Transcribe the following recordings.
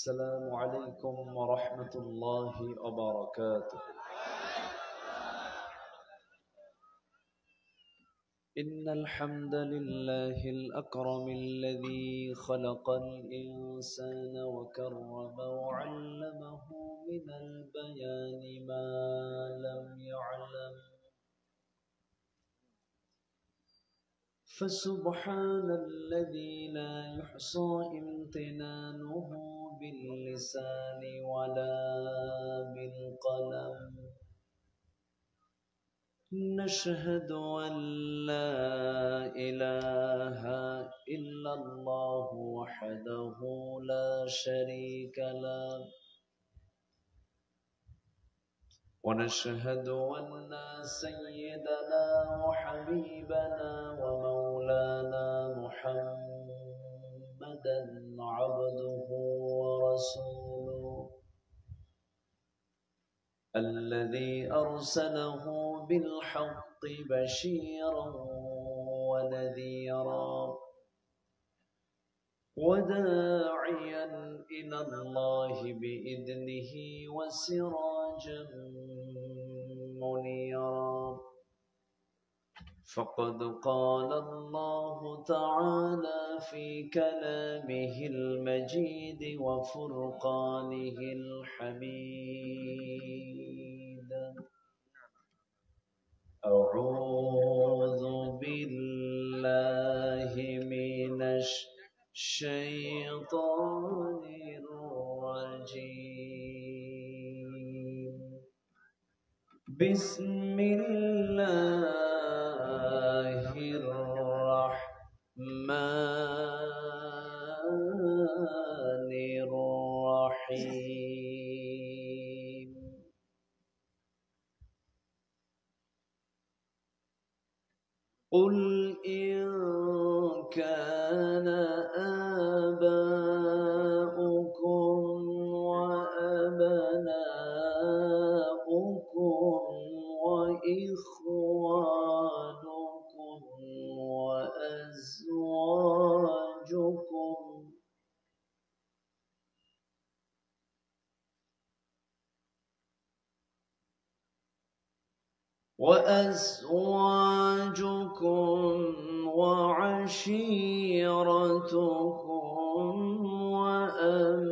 السلام عليكم ورحمة الله وبركاته. إن الحمد لله الأكرم الذي خلق الإنسان وكرم وعلمه من البيان ما لم يعلم، فسبحان الذي لا يحصى امتنانه باللسان ولا بالقلم. نشهد أن لا إله إلا الله وحده لا شريك له، ونشهد أن سيدنا وحبيبنا ومولانا محمدا عبده ورسوله الذي أرسله بالحق بشيرا ونذيرا وداعيا إلى الله بإذنه وسراجا منيرا. فقد قال الله تعالى في كلامه المجيد وفرقانه الحميد: أعوذ بالله من الشيطان الرجيم. بسم الله الرحمن الرحيم. قل إن كان آباؤكم وأبناؤكم وإخوانكم وأزواجكم وعشيرتكم وأموال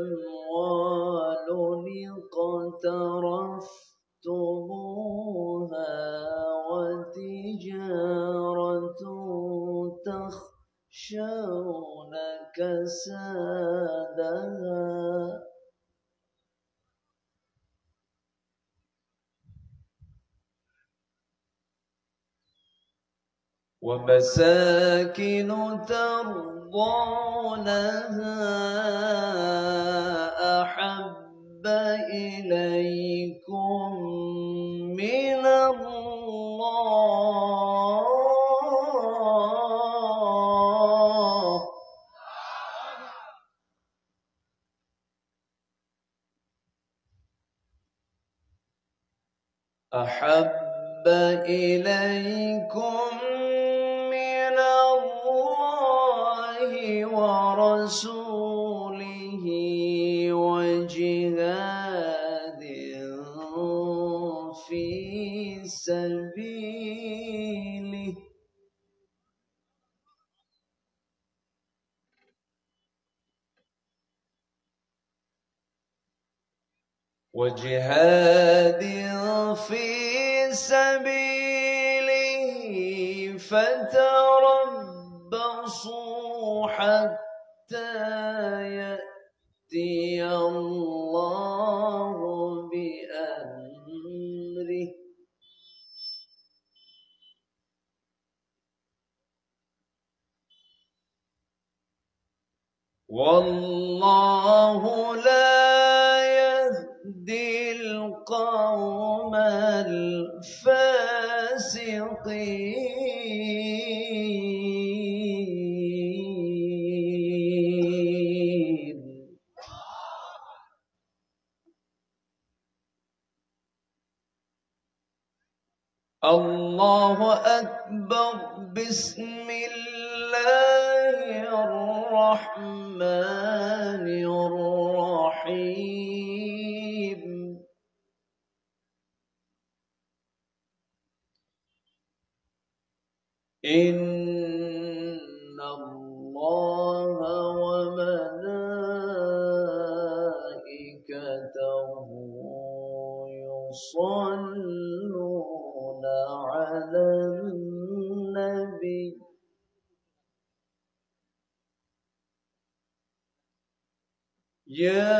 اقترفتموها وتجارة تخشون كسادها ومساكن ترضونها أحب إليكم من الله أحب إليكم من الله ورسوله وجهاد في سبيله فتربصوا حتى يأتي الله بأمره والله لا يهدي القوم الفاسقين. الله أكبر. بسم الله الرحمن الرحيم. إن الله وملائكته يصلون على النبي يا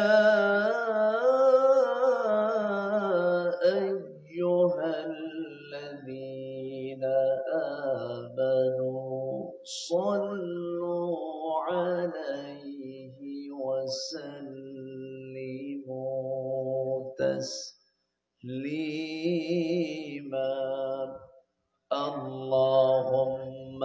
أيها الذين آمنوا صلوا عليه وسلموا تسليما اللهم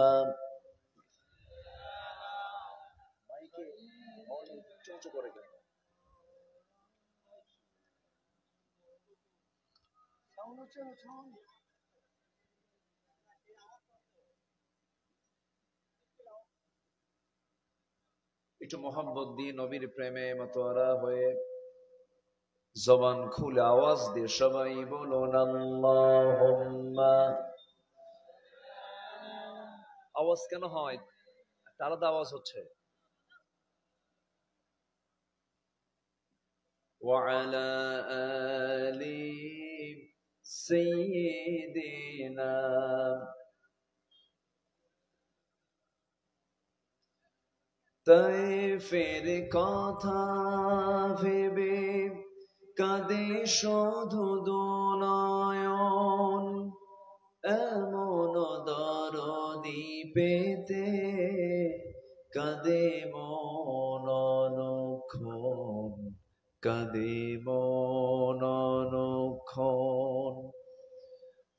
একটু মোহাম্মদ দিয়ে নবীর প্রেমে মাতোয়ারা হয়ে জবান খুলে আওয়াজ দিয়ে সবাই বলুন আল্লাহুম্মা। আওয়াজ কেন হয়? আলাদা আওয়াজ হচ্ছে। وعلى آل سيدنا তাইফের কথা ভেবে কাঁদে শুধু দুনয়ন এমন দরদি পেতে কাঁদে মন অনুক্ষণ কাঁদে মন অনুক্ষণ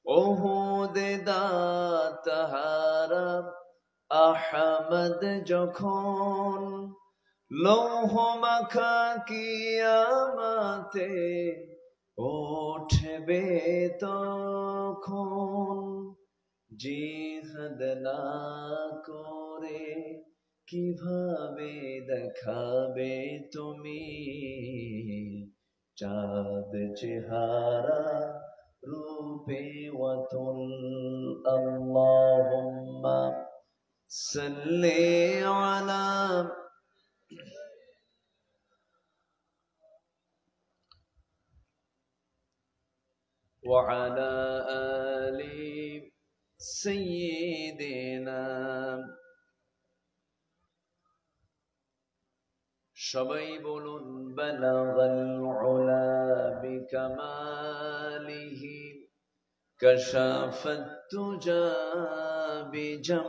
ওহুদে দাতাহারা আহমদ যখন লৌহ মাখা কিয়ামতে উঠবে তখন জিহাদ না করে কিভাবে দেখাবে তুমি চাঁদ চেহারা রূপে ওয়াতুল আল্লাহুম্মা সাল্লি আলা وعلى آل سيدنا সবাই বলুন বালাগাল উলা বিকামালিহি কাশাফাত তুজা বিজামালিহি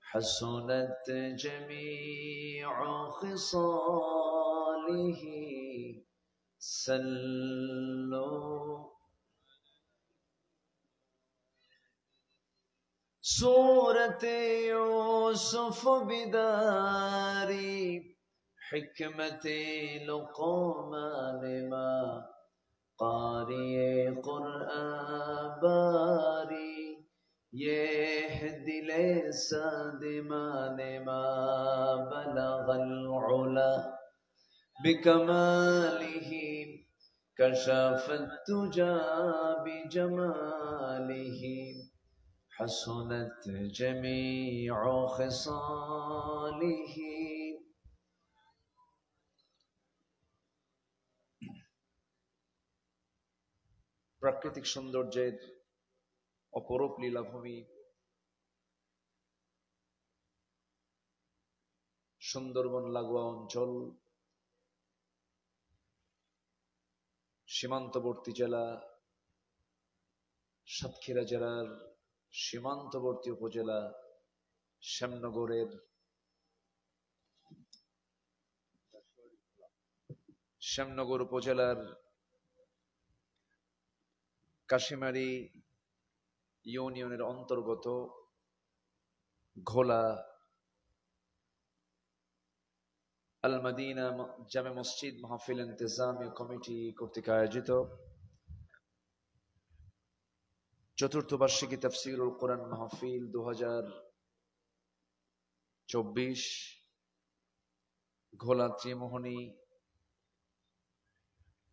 হাসুনাত জামিউ খিসালিহি সাল্লু सूरते यूसुफ बिदारी हिकमते लुक़मान मा कारिए कुरआन बारी ये दिले सादिमान मा बलगल उला बिकमालिही कशफत तुजा बिजमालिही حسنت جميع خصاله প্রাকৃতিক সৌন্দর্যের অপরূপ লীলাভূমি সুন্দরবন লাগোয়া অঞ্চল সীমান্তবর্তী জেলা সাতক্ষীরা জেলার সীমান্তবর্তী উপজেলা শ্যামনগরের শ্যামনগর উপজেলার কাশিমারি ইউনিয়নের অন্তর্গত ঘোলা আল মদিনা জামে মসজিদ মাহফিল ইন্তেজামিয়া কমিটি কর্তৃক আয়োজিত চতুর্থ বার্ষিকী তাফসীরুল কোরআন মাহফিল 2024 ঘোলা ত্রিমোহনী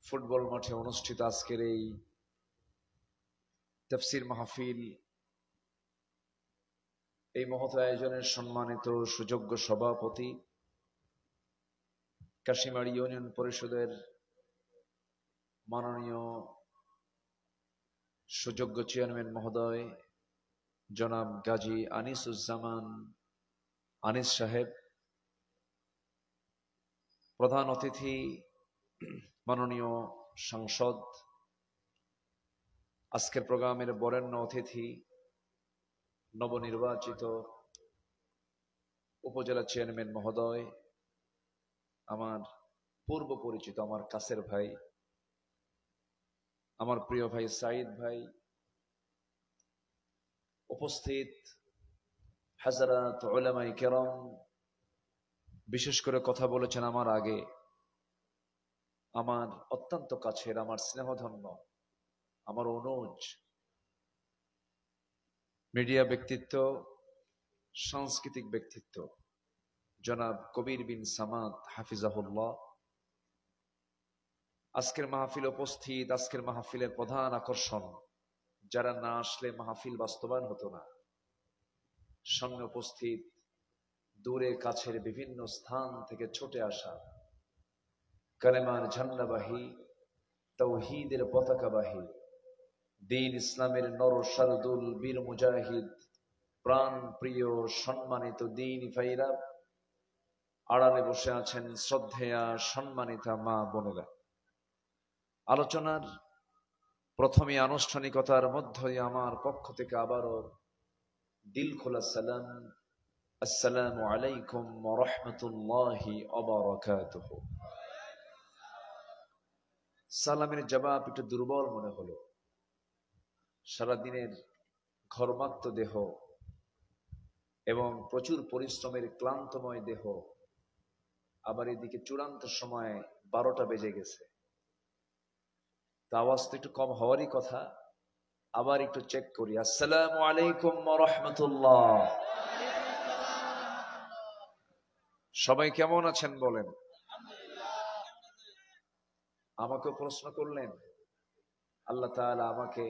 ফুটবল মাঠে অনুষ্ঠিত আজকের এই তাফসীর মাহফিল এই মহৎ আয়োজনের সম্মানিত সুযোগ্য সভাপতি কাশিমারি ইউনিয়ন পরিষদের মাননীয় সুযোগ্য চেয়ারম্যান মহোদয় জনাব গাজী আনিসুজ্জামান আনিস সাহেব, প্রধান অতিথি মাননীয় সাংসদ, আজকের প্রোগ্রামের বরেণ্য অতিথি নবনির্বাচিত উপজেলা চেয়ারম্যান মহোদয়, আমার পূর্ব পরিচিত আমার কাছের ভাই, আমার প্রিয় ভাই সাইদ ভাই, উপস্থিত হাজারাত উলামায়ে কেরাম, বিশেষ করে কথা বলেছেন আমার আগে আমার অত্যন্ত কাছের, আমার স্নেহধন্য, আমার অনুজ মিডিয়া ব্যক্তিত্ব, সাংস্কৃতিক ব্যক্তিত্ব জনাব কবির বিন সামাদ হাফিজাহুল্লাহ। আজকের মাহফিল উপস্থিত, আজকের মাহফিলের প্রধান আকর্ষণ, যারা না আসলে মাহফিল বাস্তবায়ন হতো না। সামনে উপস্থিত, দূরে কাছের বিভিন্ন স্থান থেকে ছুটে আসা কালেমার ঝান্ডাবাহী, তাওহীদের পতাকাবাহী, দ্বীন ইসলামের নর শারদুল বীর মুজাহিদ, প্রাণ প্রিয় সম্মানিত দ্বীন ভাইরা, আড়ালে বসে আছেন শ্রদ্ধেয়া সম্মানিতা মা বোনেরা। আলোচনার প্রথমে আনুষ্ঠানিকতার মধ্যে আমার পক্ষ থেকে আবারও দিল খোলা সালাম, আসসালামু আলাইকুম ওয়া রাহমাতুল্লাহি ওয়া বারাকাতুহু। সালামের জবাব একটু দুর্বল মনে হলো। সারাদিনের ঘর্মাক্ত দেহ এবং প্রচুর পরিশ্রমের ক্লান্তময় দেহ, আবার এদিকে চূড়ান্ত সময় 12টা বেজে গেছে, তা আওয়াজ তো একটু কম হওয়ারই কথা। আবার একটু চেক করি। আসসালামু আলাইকুম ওয়া রাহমাতুল্লাহ। সবাই কেমন আছেন বলেন? আমাকে প্রশ্ন করলেন, আল্লাহ তাআলা আমাকে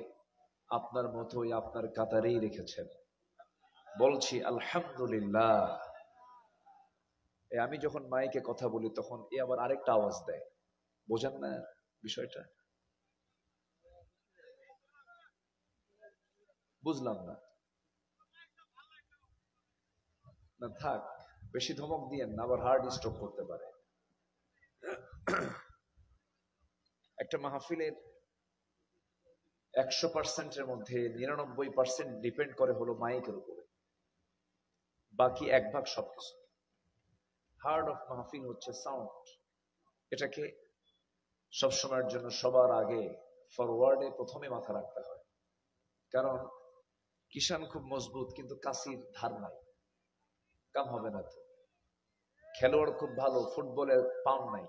আপনার মতোই আপনার কাতারেই রেখেছেন, বলছি আলহামদুলিল্লাহ। আমি যখন মাইকে কথা বলি তখন এ আবার আরেকটা আওয়াজ দেয়, বোঝেন না বিষয়টা? বুঝলাম না। না থাক, বেশি ধমক দিয়েন না, আবার হার্ট স্ট্রোক করতে পারে। একটা মাহফিলের 100%-এর মধ্যে 99% ডিপেন্ড করে হলো মাইকের উপরে, বাকি 1 ভাগ সবকিছু। হার্ট অফ মাহফিল হচ্ছে সাউন্ড। এটাকে সবসময়ের জন্য সবার আগে ফরওয়ার্ডে প্রথমে মাথা রাখতে হয়। কারণ কিষান খুব মজবুত, কিন্তু কাশির ধার নাই, কাম হবে না তো। খেলোয়াড় খুব ভালো, ফুটবলের পাম নাই,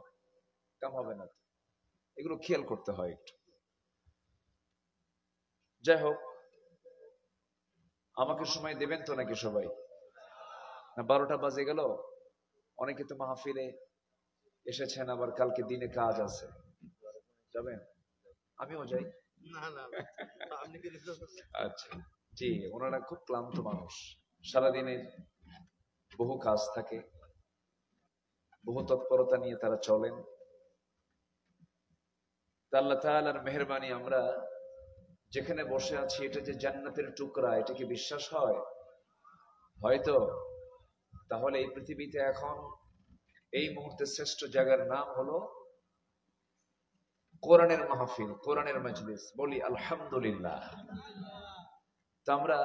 কাম হবে না তো। এগুলো খেয়াল করতে হয় একটু। যাই হোক, আমাকে সময় দেবেন তো নাকি সবাই? না 12টা বাজে গেল। অনেকে তো মাহফিলে এসেছেন, আবার কালকে দিনে কাজ আছে, যাবেন? আমিও যাই। আচ্ছা, জি, ওনারা খুব ক্লান্ত মানুষ, সারাদিনের বহু কাজ থাকে, বহু তৎপরতা নিয়ে তারা চলেন। আল্লাহ তাআলার মেহেরবানি, আমরা যেখানে বসে আছি এটা যে জান্নাতের টুকরা, এটা কি বিশ্বাস হয়? হয়তো। তাহলে এই পৃথিবীতে এখন এই মুহূর্তে শ্রেষ্ঠ জায়গার নাম হলো কোরআনের মাহফিল, কোরআনের মজলিস। বলি আলহামদুলিল্লাহ। তো আমরা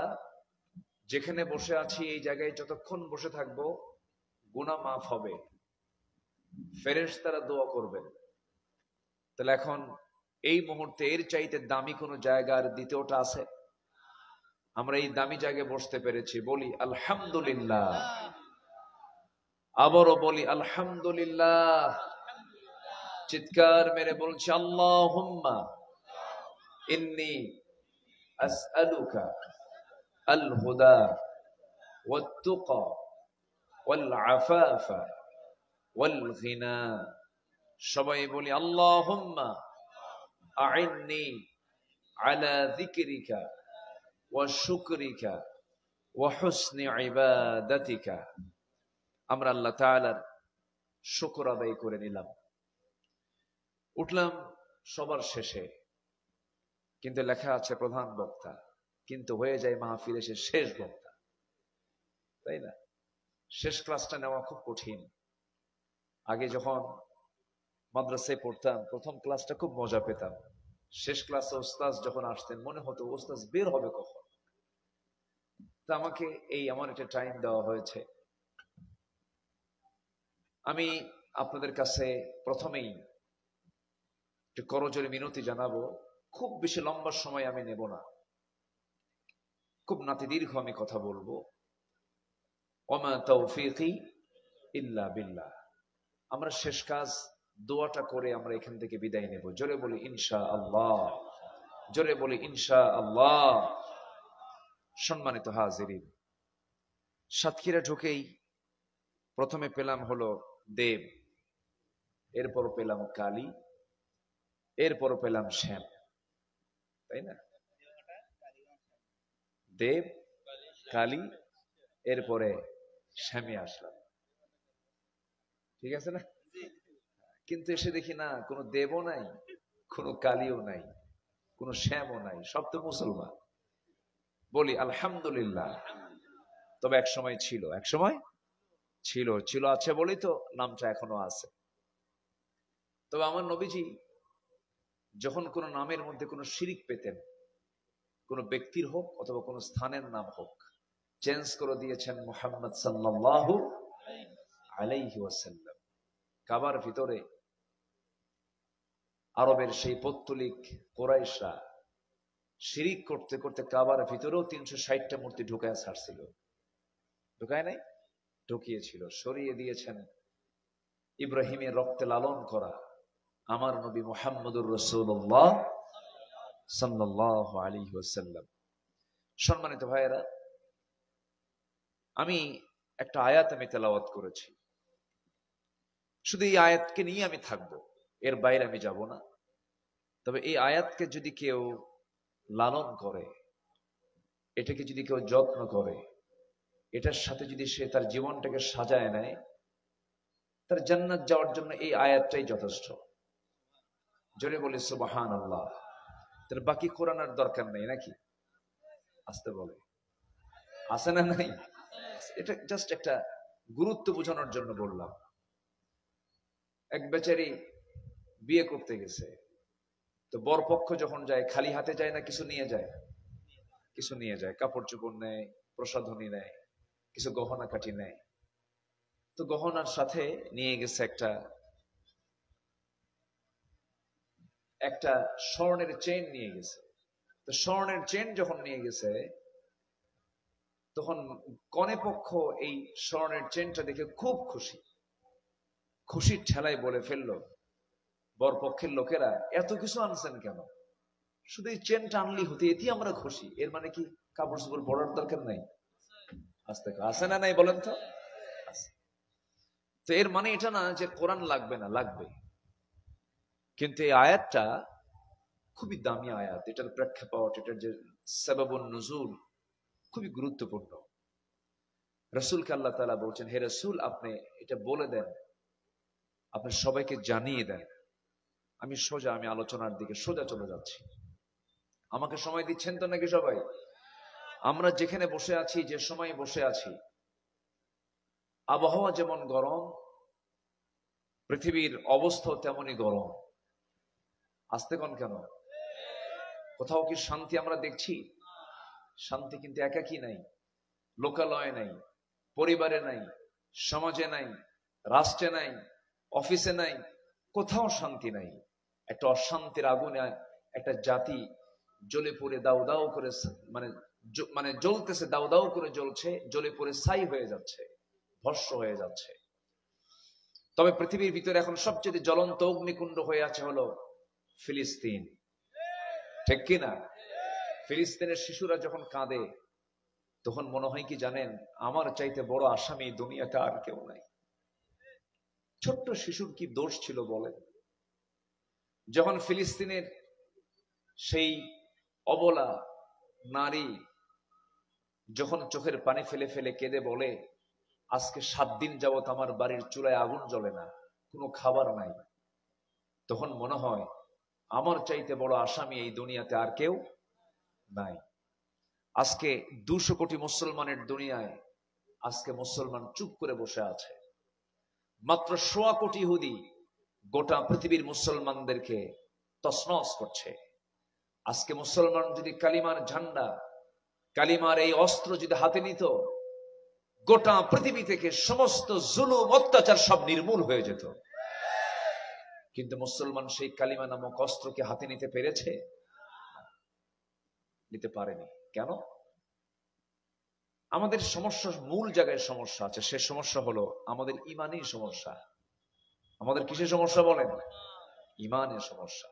যেখানে বসে আছি এই জায়গায় যতক্ষণ বসে থাকবো গুনাহ মাফ হবে, ফেরেশতারা দোয়া করবেন। তাহলে এখন এই মুহূর্তে এর চাইতে দামি কোন জায়গার দ্বিতীয়টা আছে? আমরা এই দামি জায়গায় বসতে পেরেছি, বলি আলহামদুলিল্লাহ। আবারও বলি আলহামদুলিল্লাহ। চিৎকার মেরে বলছি আল্লাহুম্মা ইন্নী আসআলুকা আল হুদা ওয়াত তুকা ওয়াল আফাফা ওয়াল গিনা। সবাই বলি আল্লাহুম্মা আইন্নি আলা যিকরিকা ওয়া শুকরিকা ওয়া হুসনি ইবাদাতিকা। আমরা আল্লাহ তাআলার শুকর আদায় করে নিলাম। উঠলাম সবার শেষে, কিন্তু লেখা আছে প্রধান বক্তা, কিন্তু হয়ে যায় মাহফিলে সে শেষ বক্তা, তাই না? শেষ ক্লাসটা নেওয়া খুব কঠিন। আগে যখন মাদ্রাসায় পড়তাম প্রথম ক্লাসটা খুব মজা পেতাম। শেষ ক্লাসে ওস্তাদ যখন আসতেন মনে হতো ওস্তাদ বের হবে কখন। তা আমাকে আমার একটা টাইম দেওয়া হয়েছে। আমি আপনাদের কাছে প্রথমেই একটু করজোরে মিনতি জানাবো, খুব বেশি লম্বা সময় আমি নেব না, খুব নাতিদীর্ঘ আমি কথা বলবো। ওমা তৌফিকি ইল্লা বিল্লাহ। আমরা শেষ কাজ দোয়াটা করে আমরা এখান থেকে বিদায় নেব। জোরে বলি ইনশাআল্লাহ, জোরে বলি ইনশাআল্লাহ। সম্মানিত হাজিরিন, সাতক্ষীরা ঢুকেই প্রথমে পেলাম হলো দেব, এরপর পেলাম কালী, এরপর পেলাম শ্যাম, তাই না? দেব, কালী, এরপরে শ্যামে আসলাম, ঠিক আছে না? কিন্তু এসে দেখি না, কোনো দেবও নাই, কোনো কালীও নাই, কোনো শ্যামও নাই, সব তো মুসলমান। বলি আলহামদুলিল্লাহ। তবে এক সময় ছিল, এক সময় ছিল, ছিল আছে বলেই তো নামটা এখনো আছে। তবে আমার নবীজি যখন কোনো নামের মধ্যে কোনো শিরিক পেতেন, কোনো ব্যক্তির হোক অথবা কোনো স্থানের নাম হোক, চেঞ্জ করে দিয়েছেন মুহাম্মদ সাল্লাল্লাহু আলাইহি ওয়াসাল্লাম। কাবার ভিতরে আরবের সেই পৌত্তলিক কুরাইশরা শিরিক করতে করতে কাবার ভিতরেও 360টা মূর্তি ঢুকায় ছাড়ছিল, ঢুকায় নাই, ঢুকিয়েছিল। সরিয়ে দিয়েছেন ইব্রাহিমের রক্তে লালন করা আমার নবী মুহাম্মদুর রাসূলুল্লাহ সাল্লাল্লাহু আলাইহি ওয়াসাল্লাম। সম্মানিত ভাইয়েরা, আমি একটা আয়াত আমি তেলাওয়াত করেছি, শুধু এই আয়াতকে নিয়ে আমি থাকব, এর বাইরে আমি যাব না। তবে এই আয়াতকে যদি কেউ লালন করে, এটাকে যদি কেউ যত্ন করে, এটার সাথে যদি সে তার জীবনটাকে সাজায় নেয়, তার জান্নাত যাওয়ার জন্য এই আয়াতটাই যথেষ্ট। জোরে বলি সুবহানাল্লাহ। তার বাকি কোরআন আর দরকার নেই নাকি? আসতে বলে, আছে না নাই? এটা জাস্ট একটা গুরুত্ব বোঝানোর জন্য বললাম। এক বেচারি বিয়ে করতে গেছে, তো বরপক্ষ যখন যায় খালি হাতে যায় না কিছু নিয়ে যায়? কিছু নিয়ে যায়, কাপড় চোপড় নেয়, প্রসাধনী নেয়, কিছু গহনা কাটি নেয়। তো গহনার সাথে নিয়ে গেছে একটা স্বর্ণের চেইন নিয়ে গেছে। তো স্বর্ণের চেইন যখন নিয়ে গেছে, তখন কনে পক্ষ এই স্বর্ণের চেইনটা দেখে খুব খুশি, খুশির ঠেলায় বলে ফেললো বরপক্ষের লোকেরা, এত কিছু আনছেন কেন? শুধু এই চেনটা আনলি হতে, এতে আমরা খুশি। এর মানে কি কাপড় চোপড় পরার দরকার নাই? আস্তে আছে না নাই বলেন তো? তো এর মানে এটা না যে কোরআন লাগবে না, লাগবে। কিন্তু এই আয়াতটা খুবই দামি আয়াত, এটার প্রেক্ষাপট, এটার যে সাবাবুন নুজুল খুবই গুরুত্বপূর্ণ। রাসূলকে আল্লাহ তাআলা বলছেন, হে রাসূল আপনি এটা বলে দেন, আপনি সবাইকে জানিয়ে দেন। আমি আলোচনার দিকে সোজা চলে যাচ্ছি। আমাকে সময় দিচ্ছেন তো নাকি সবাই? আমরা যেখানে বসে আছি, যে সময় বসে আছি, আবহাওয়া যেমন গরম, পৃথিবীর অবস্থা তেমনই গরম। আসতে কোন কেন? কোথাও কি শান্তি আমরা দেখছি? শান্তি কিন্তু একাকী নাই, লোকালয়ে নাই, পরিবারে নাই, সমাজে নাই, রাষ্ট্রে নাই, অফিসে নাই, কোথাও শান্তি নাই। একটা অশান্তির আগুনে একটা জাতি জ্বলে পড়ে দাউ দাউ করে, মানে জ্বলতেছে, দাউ দাউ করে জ্বলছে, জ্বলে পড়ে ছাই হয়ে যাচ্ছে, ভস্ম হয়ে যাচ্ছে। তবে পৃথিবীর ভিতরে এখন সবচেয়ে জ্বলন্ত অগ্নিকুণ্ড হয়ে আছে হলো ফিলিস্তিন, ঠিক কিনা? ফিলিস্তিনের শিশুরা যখন কাঁদে, তখন মনে হয় কি জানেন, আমার চাইতে বড় আসামি দুনিয়াতে আর কেউ নাই। ছোট্ট শিশুর কি দোষ ছিল বলেন? যখন ফিলিস্তিনের সেই অবলা নারী যখন চোখের পানি ফেলে ফেলে কেঁদে বলে, আজকে 7 দিন যাবত আমার বাড়ির চুলায় আগুন জ্বলে না, কোনো খাবার নাই, তখন মনে হয় আমার চাইতে বড় আসামি এই দুনিয়াতে আর কেউ নাই। আজকে 200 কোটি মুসলমানের দুনিয়ায় আজকে মুসলমান চুপ করে বসে আছে। মাত্র 1.25 কোটি ইহুদি গোটা পৃথিবীর মুসলমানদেরকে তছনছ করছে। আজকে মুসলমান যদি কালিমার ঝান্ডা, কালিমার এই অস্ত্র যদি হাতে নিত, গোটা পৃথিবী থেকে সমস্ত জুলুম অত্যাচার সব নির্মূল হয়ে যেত। কিন্তু মুসলমান সেই কালিমা নামক অস্ত্রকে হাতে নিতে পেরেছে? নিতে পারেনি। কেন? আমাদের সমস্যা, মূল জায়গায় সমস্যা আছে। সে সমস্যা হলো আমাদের ইমানি সমস্যা। আমাদের কিসের সমস্যা বলেন? ইমানের সমস্যা।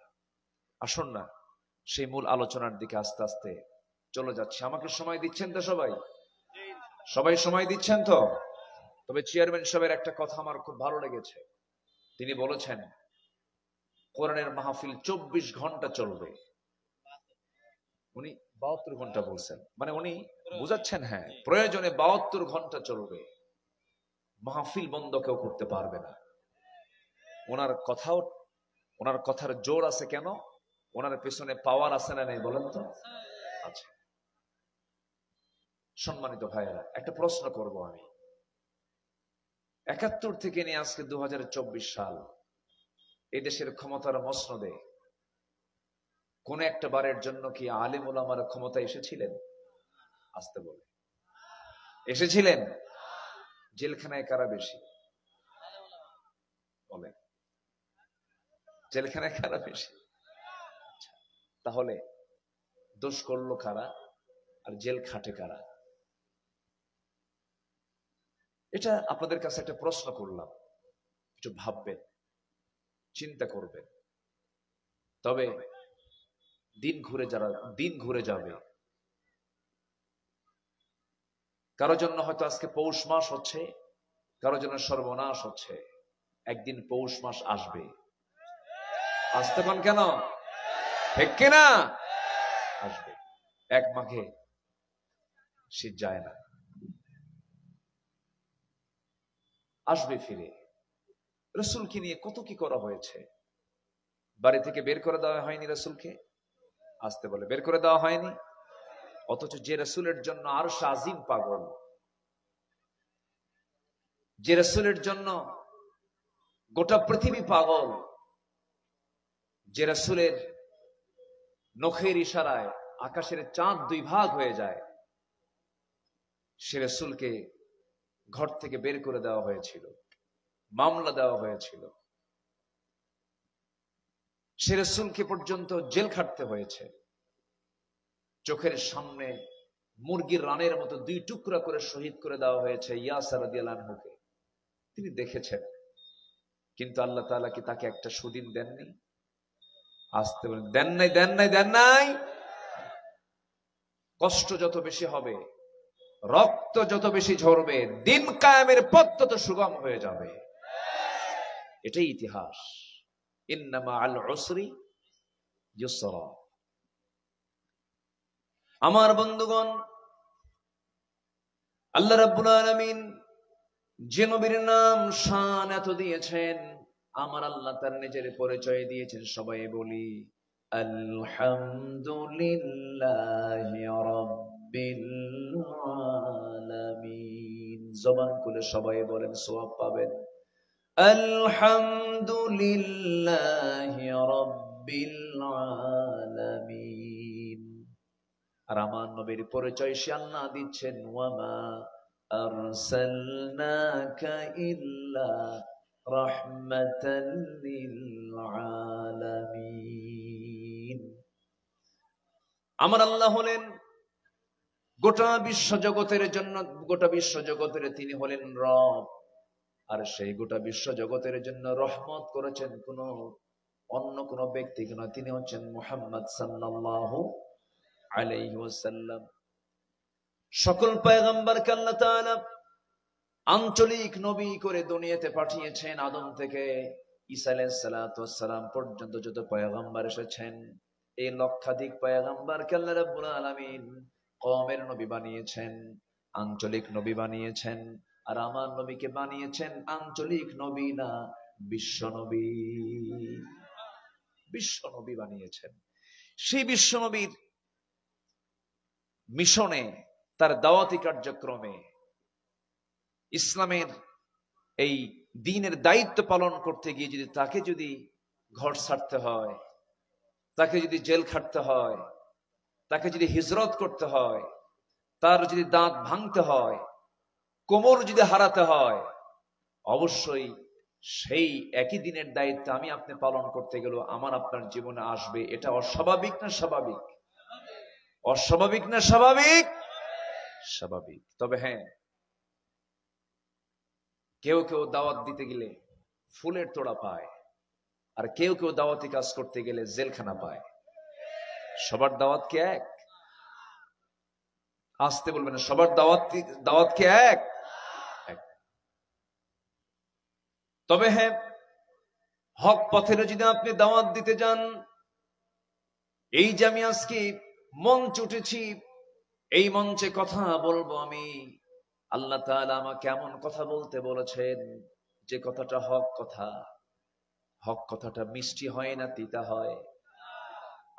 আসুন না সেই মূল আলোচনার দিকে আস্তে আস্তে চলে যাচ্ছে। আমাকে সময় দিচ্ছেন তো সবাই? সবাই সময় দিচ্ছেন তো? তবে চেয়ারম্যান সাহেবের একটা কথা আমার খুব ভালো লেগেছে। তিনি বলেছেন কোরআনের মাহফিল 24 ঘন্টা চলবে। উনি 72 ঘন্টা বলছেন, মানে উনি বুঝাচ্ছেন হ্যাঁ, প্রয়োজনে 72 ঘন্টা চলবে, মাহফিল বন্ধ কেউ করতে পারবে না। ওনার কথার জোর আছে কেন? ওনার পেছনে পাওয়ার আছে না নেই বলেন তো? আচ্ছা। সম্মানিত ভাইয়েরা, একটা প্রশ্ন করব আমি। 71 থেকে নিয়ে আজকে 2024 সাল, এই দেশের ক্ষমতার মসনদে কোন একটা বারের জন্য কি আলেম ওলামার ক্ষমতা এসেছিলেন? আসতে বলে এসেছিলেন? জেলখানায় কারা বেশি বলেন? জেলখানায় কারা বেশি? তাহলে দোষ করলো কারা আর জেল খাটে কারা? এটা আপনাদের কাছে একটা প্রশ্ন করলাম, একটু ভাববেন, চিন্তা করবেন। তবে দিন ঘুরে যাবে। কারো জন্য হয়তো আজকে পৌষ মাস হচ্ছে, কারো জন্য সর্বনাশ হচ্ছে। একদিন পৌষ মাস আসবে। আসতে পান কেন? ঠিক কিনা? আসবে। 1 মাঘে শীত যায় না, আসবে ফিরে। রসুলকে নিয়ে কত কি করা হয়েছে। বাড়ি থেকে বের করে দেওয়া হয়নি রসুলকে, আসতে বলে বের করে দেওয়া হয়নি। অথচ যে রসুলের জন্য আরশ আজিম পাগল, যে রসুলের জন্য গোটা পৃথিবী পাগল, যে রসুলের নখের ইশারায় আকাশের চাঁদ 2 ভাগ হয়ে যায়, সে রসুলকে ঘর থেকে বের করে দেওয়া হয়েছিল, মামলা দেওয়া হয়েছিল, সে রসুলকে পর্যন্ত জেল খাটতে হয়েছে। চোখের সামনে মুরগির রানের মতো 2 টুকরা করে শহীদ করে দেওয়া হয়েছে ইয়াসির রাদিয়াল্লাহু আনহুকে। তিনি দেখেছেন, কিন্তু আল্লাহ তাআলা কি তাকে একটা সুদিন দেননি? আসতে বলেন দেন নাই, দেন নাই, দেন নাই। কষ্ট যত বেশি হবে, রক্ত যত বেশি ঝরবে, দিন কায়েমের পথ তত সুগম হয়ে যাবে। এটাই ইতিহাস। ইন্নামা আল উসরি ইউসরা। আমার বন্ধুগণ, আল্লাহ রাব্বুল আলামিন যে নবীর নাম শান এত দিয়েছেন, আমার আল্লাহ তার নিজের পরিচয় দিয়েছেন। সবাই বলি আলহামদুলিল্লাহি রাব্বিল আলামিন। জবান খুলে সবাই বলেন, সওয়াব পাবেন। আলহামদুলিল্লাহি রাব্বিল আলামিন। আর আমার নবীর পরিচয় সে আল্লাহ দিচ্ছেন, ওয়ামা আরসালনাকা ইল্লা রাহমাতাল লিল আলামিন। আমার আল্লাহ হলেন গোটা বিশ্ব জগতের জন্য, গোটা বিশ্ব জগতের তিনি হলেন রব। আর সেই গোটা বিশ্ব জগতের জন্য রহমত করেছেন অন্য কোন ব্যক্তিকে নয়, তিনি হচ্ছেন মুহাম্মদ সাল্লাল্লাহু আলাইহি ওয়াসাল্লাম। সকল পয়গম্বরকে আল্লাহ তাআলা আঞ্চলিক নবী করে দুনিয়াতে পাঠিয়েছেন। আদম থেকে ঈসা আলাইহিস সালাতু ওয়াস সালাম পর্যন্ত যত পয়গম্বর এসেছেন, এই লক্ষাধিক পয়গম্বরকে আল্লাহ রাব্বুল আলামিন কওমের নবী বানিয়েছেন, আঞ্চলিক নবী বানিয়েছেন। আর আমার নবীকে বানিয়েছেন আঞ্চলিক নবী না, বিশ্ব নবী। বিশ্ব নবী বানিয়েছেন। সেই বিশ্ব নবীর মিশনে, তার দাওয়াতি কার্যক্রমে, ইসলামের এই দ্বীনের দায়িত্ব পালন করতে গিয়ে যদি তাকে যদি ঘর ছাড়তে হয়, তাকে যদি জেল খাটতে হয়, তাকে যদি হিজরত করতে হয়, তার যদি দাঁত ভাঙতে হয়, কোমর যদি হারাতে হয়, অবশ্যই সেই একই দিনের দায়িত্ব আমি আপনি পালন করতে গেলেও আমার আপনার জীবনে আসবে। এটা অস্বাভাবিক না স্বাভাবিক? অস্বাভাবিক না স্বাভাবিক? স্বাভাবিক। তবে হ্যাঁ, কেউ কেউ দাওয়াত দিতে গেলে ফুলের তোড়া পায়, আর কেউ কেউ দাওয়াতি কাজ করতে গেলে জেলখানা পায়। সবার দাওয়াত কি এক? আসতে বলবেন, সবার দাওয়াত কি এক? তবে হ্যাঁ, হক পথের যদি আপনি দাওয়াত দিতে যান, এই যে আমি আজকে মঞ্চ উঠেছি, এই মঞ্চে কথা বলবো আমি, আল্লাহ তাআলা আমাকে এমন কথা বলতে বলেছেন যে কথাটা হক কথা। হক কথাটা মিষ্টি হয় না তিতা হয়?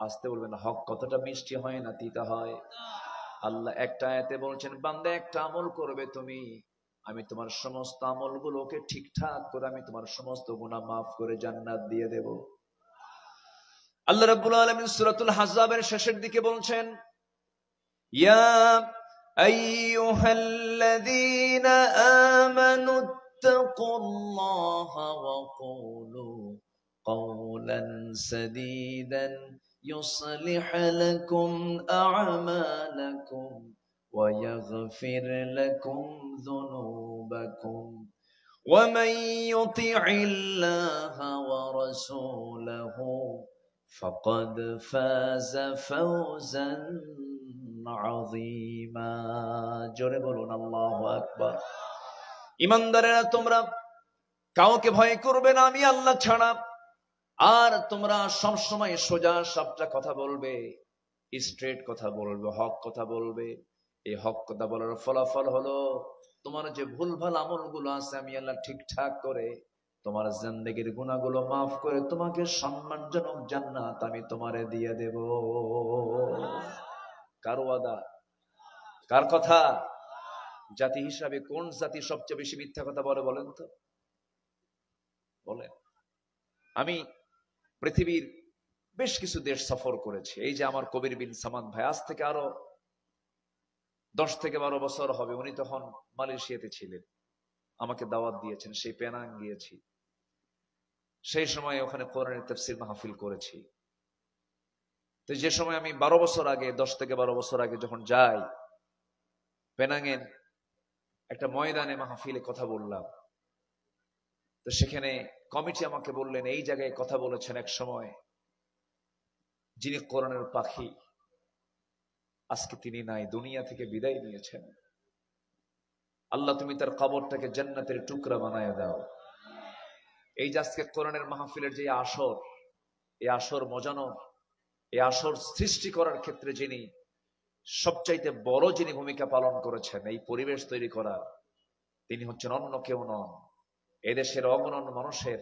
আসতে বলবেন, হক কথাটা মিষ্টি হয় না তিতা হয়? আল্লাহ একটা আয়াতে বলছেন, বান্দা একটা আমল করবে তুমি, আমি তোমার সমস্ত আমলগুলোকে ঠিকঠাক করে আমি তোমার সমস্ত গুনাহ মাফ করে জান্নাত দিয়ে দেব। আল্লাহ রাব্বুল আলামিন সূরাতুল আহজাবের শেষের দিকে বলছেন, ইয়া আইয়ুহাল্লাযীনা আমানু ইত্তাকুল্লাহা ওয়া কুলু قولا سديدا يصلح لكم أعمالكم ويغفر لكم ذنوبكم ومن يطع الله ورسوله فقد فاز فوزا عظيما। জোরে বলুন আল্লাহু আকবার। ঈমানদারেরা, তোমরা কাউকে ভয় করবে না আমি আল্লাহ ছাড়া। আর তোমরা সবসময় সোজা সাপটা কথা বলবে, স্ট্রেট কথা বলবে, হক কথা বলবে। এই হক কথা বলার ফলাফল হলো তোমার যে ভুলভাল আমলগুলো আছে আমি আল্লাহ ঠিকঠাক করে তোমার জিন্দেগীর গুনাহগুলো মাফ করে তোমাকে সম্মানজনক জান্নাত আমি তোমারে দিয়ে দেব। কার ওয়াদা? কার কথা? জাতি হিসাবে কোন জাতি সবচেয়ে বেশি মিথ্যা কথা বলে বলেন তো? বলেন। আমি পৃথিবীর বেশ কিছু দেশ সফর করেছি। এই যে আমার কবির বিন সামান ভাই, আজ থেকে আরো 10 থেকে 12 বছর হবে, উনি তখন মালয়েশিয়াতে ছিলেন, আমাকে দাওয়াত দিয়েছেন, সেই পেনাং গিয়েছি। সেই সময় ওখানে কোরআনের তাফসীর মাহফিল করেছি। তো যে সময় আমি 12 বছর আগে, 10 থেকে 12 বছর আগে যখন যাই, পেনাংয়ের একটা ময়দানে মাহফিলে কথা বললাম। তো সেখানে কমিটি আমাকে বললেন, এই জায়গায় কথা বলেছেন এক সময় যিনি কোরআনের পাখি, আজকে তিনি নাই, দুনিয়া থেকে বিদায় নিয়েছেন। আল্লাহ তুমি তার কবরটাকে জান্নাতের টুকরা বানায় দাও। এই যে আজকে কোরআনের মাহফিলের যে আসর, এই আসর মজানো, এই আসর সৃষ্টি করার ক্ষেত্রে যিনি সবচাইতে বড় যিনি ভূমিকা পালন করেছেন এই পরিবেশ তৈরি করার, তিনি হচ্ছেন অন্য কেউ নন, এদেশের অগণন মানুষের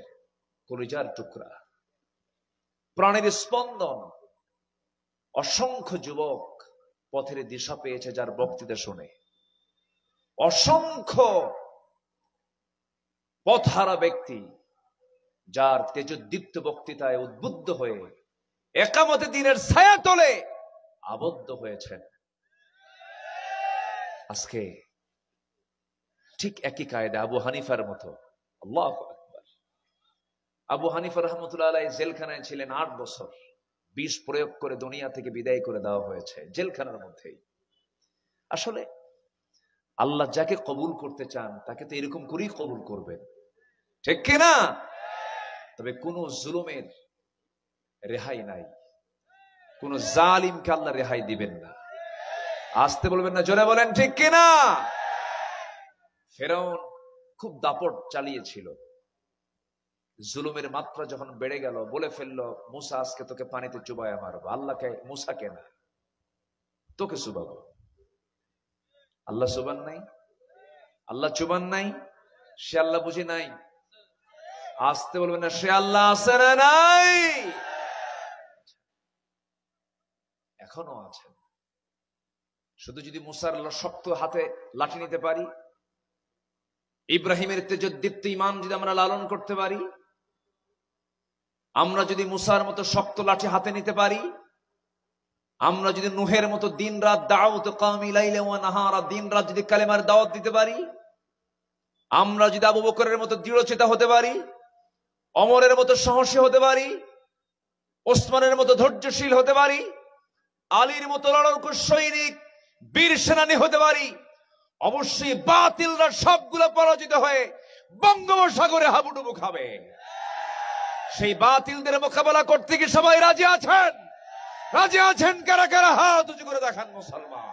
কলিজার টুকরা, প্রাণের স্পন্দন। অসংখ্য যুবক পথের দিশা পেয়েছে যার বক্তৃতা শুনে। অসংখ্য পথহারা ব্যক্তি যার তেজোদ্দীপ্ত বক্তৃতায় উদ্বুদ্ধ হয়ে একামতে দ্বীনের ছায়া তলে আবদ্ধ হয়েছেন। আজকে ঠিক একই কায়দা আবু হানিফার মতো। আল্লাহু আকবার। আবু হানিফা রাহমাতুল্লাহ আলাইহি জেলখানায় ছিলেন 8 বছর। বিষ প্রয়োগ করে দুনিয়া থেকে বিদায় করে দেওয়া হয়েছে জেলখানার মধ্যেই। আসলে আল্লাহ যাকে কবুল করতে চান তাকে তো এরকম করেই কবুল করবেন, ঠিক কিনা? তবে কোন জুলুমের রেহাই নাই, কোন জালিমকে আল্লাহ রেহাই দিবেন না। আসতে বলবেন না, জোরে বলেন ঠিক কিনা? ফেরাউন খুব দাপট চালিয়েছিল, জুলুমের মাত্রা যখন বেড়ে গেল, বলে ফেললো মুসা আজকে তোকে পানিতে চুবাইয়া মারবো। আল্লাহকে, মুসাকে না, তোকে চুবাবো। আল্লাহ চুবান নাই? আল্লাহ চুবান নাই? সে আল্লাহ বুঝি নাই? আসতে বলবেন না, সে আল্লাহ আছে না নাই? এখনো আছেন। শুধু যদি মুসার শক্ত হাতে লাঠি নিতে পারি, ইব্রাহিমের তেজোদ্দীপ্ত ঈমান যদি আমরা লালন করতে পারি, আমরা যদি মুসার মতো শক্ত লাঠি হাতে নিতে পারি, আমরা যদি নূহের মতো দিন রাত দাওয়াত কওমি লাইলা ওয়া নাহারা, দিন রাত যদি কালেমার দাওয়াত দিতে পারি, আমরা যদি আবু বকরের মতো দৃঢ়চেতা হতে পারি, ওমরের মতো সাহসী হতে পারি, ওসমানের মতো ধৈর্যশীল হতে পারি, আলীর মতো লড়াকু সৈনিক বীর সেনানী হতে পারি, অবশ্যই বাতিলরা সবগুলো পরাজিত হয়ে বঙ্গোপসাগরে হাবুডুবু খাবে। সেই বাতিলদের মোকাবেলা করতে কি সবাই রাজি আছেন? রাজি আছেন কারা কারা? হাত উঁচু করে দেখান মুসলমান।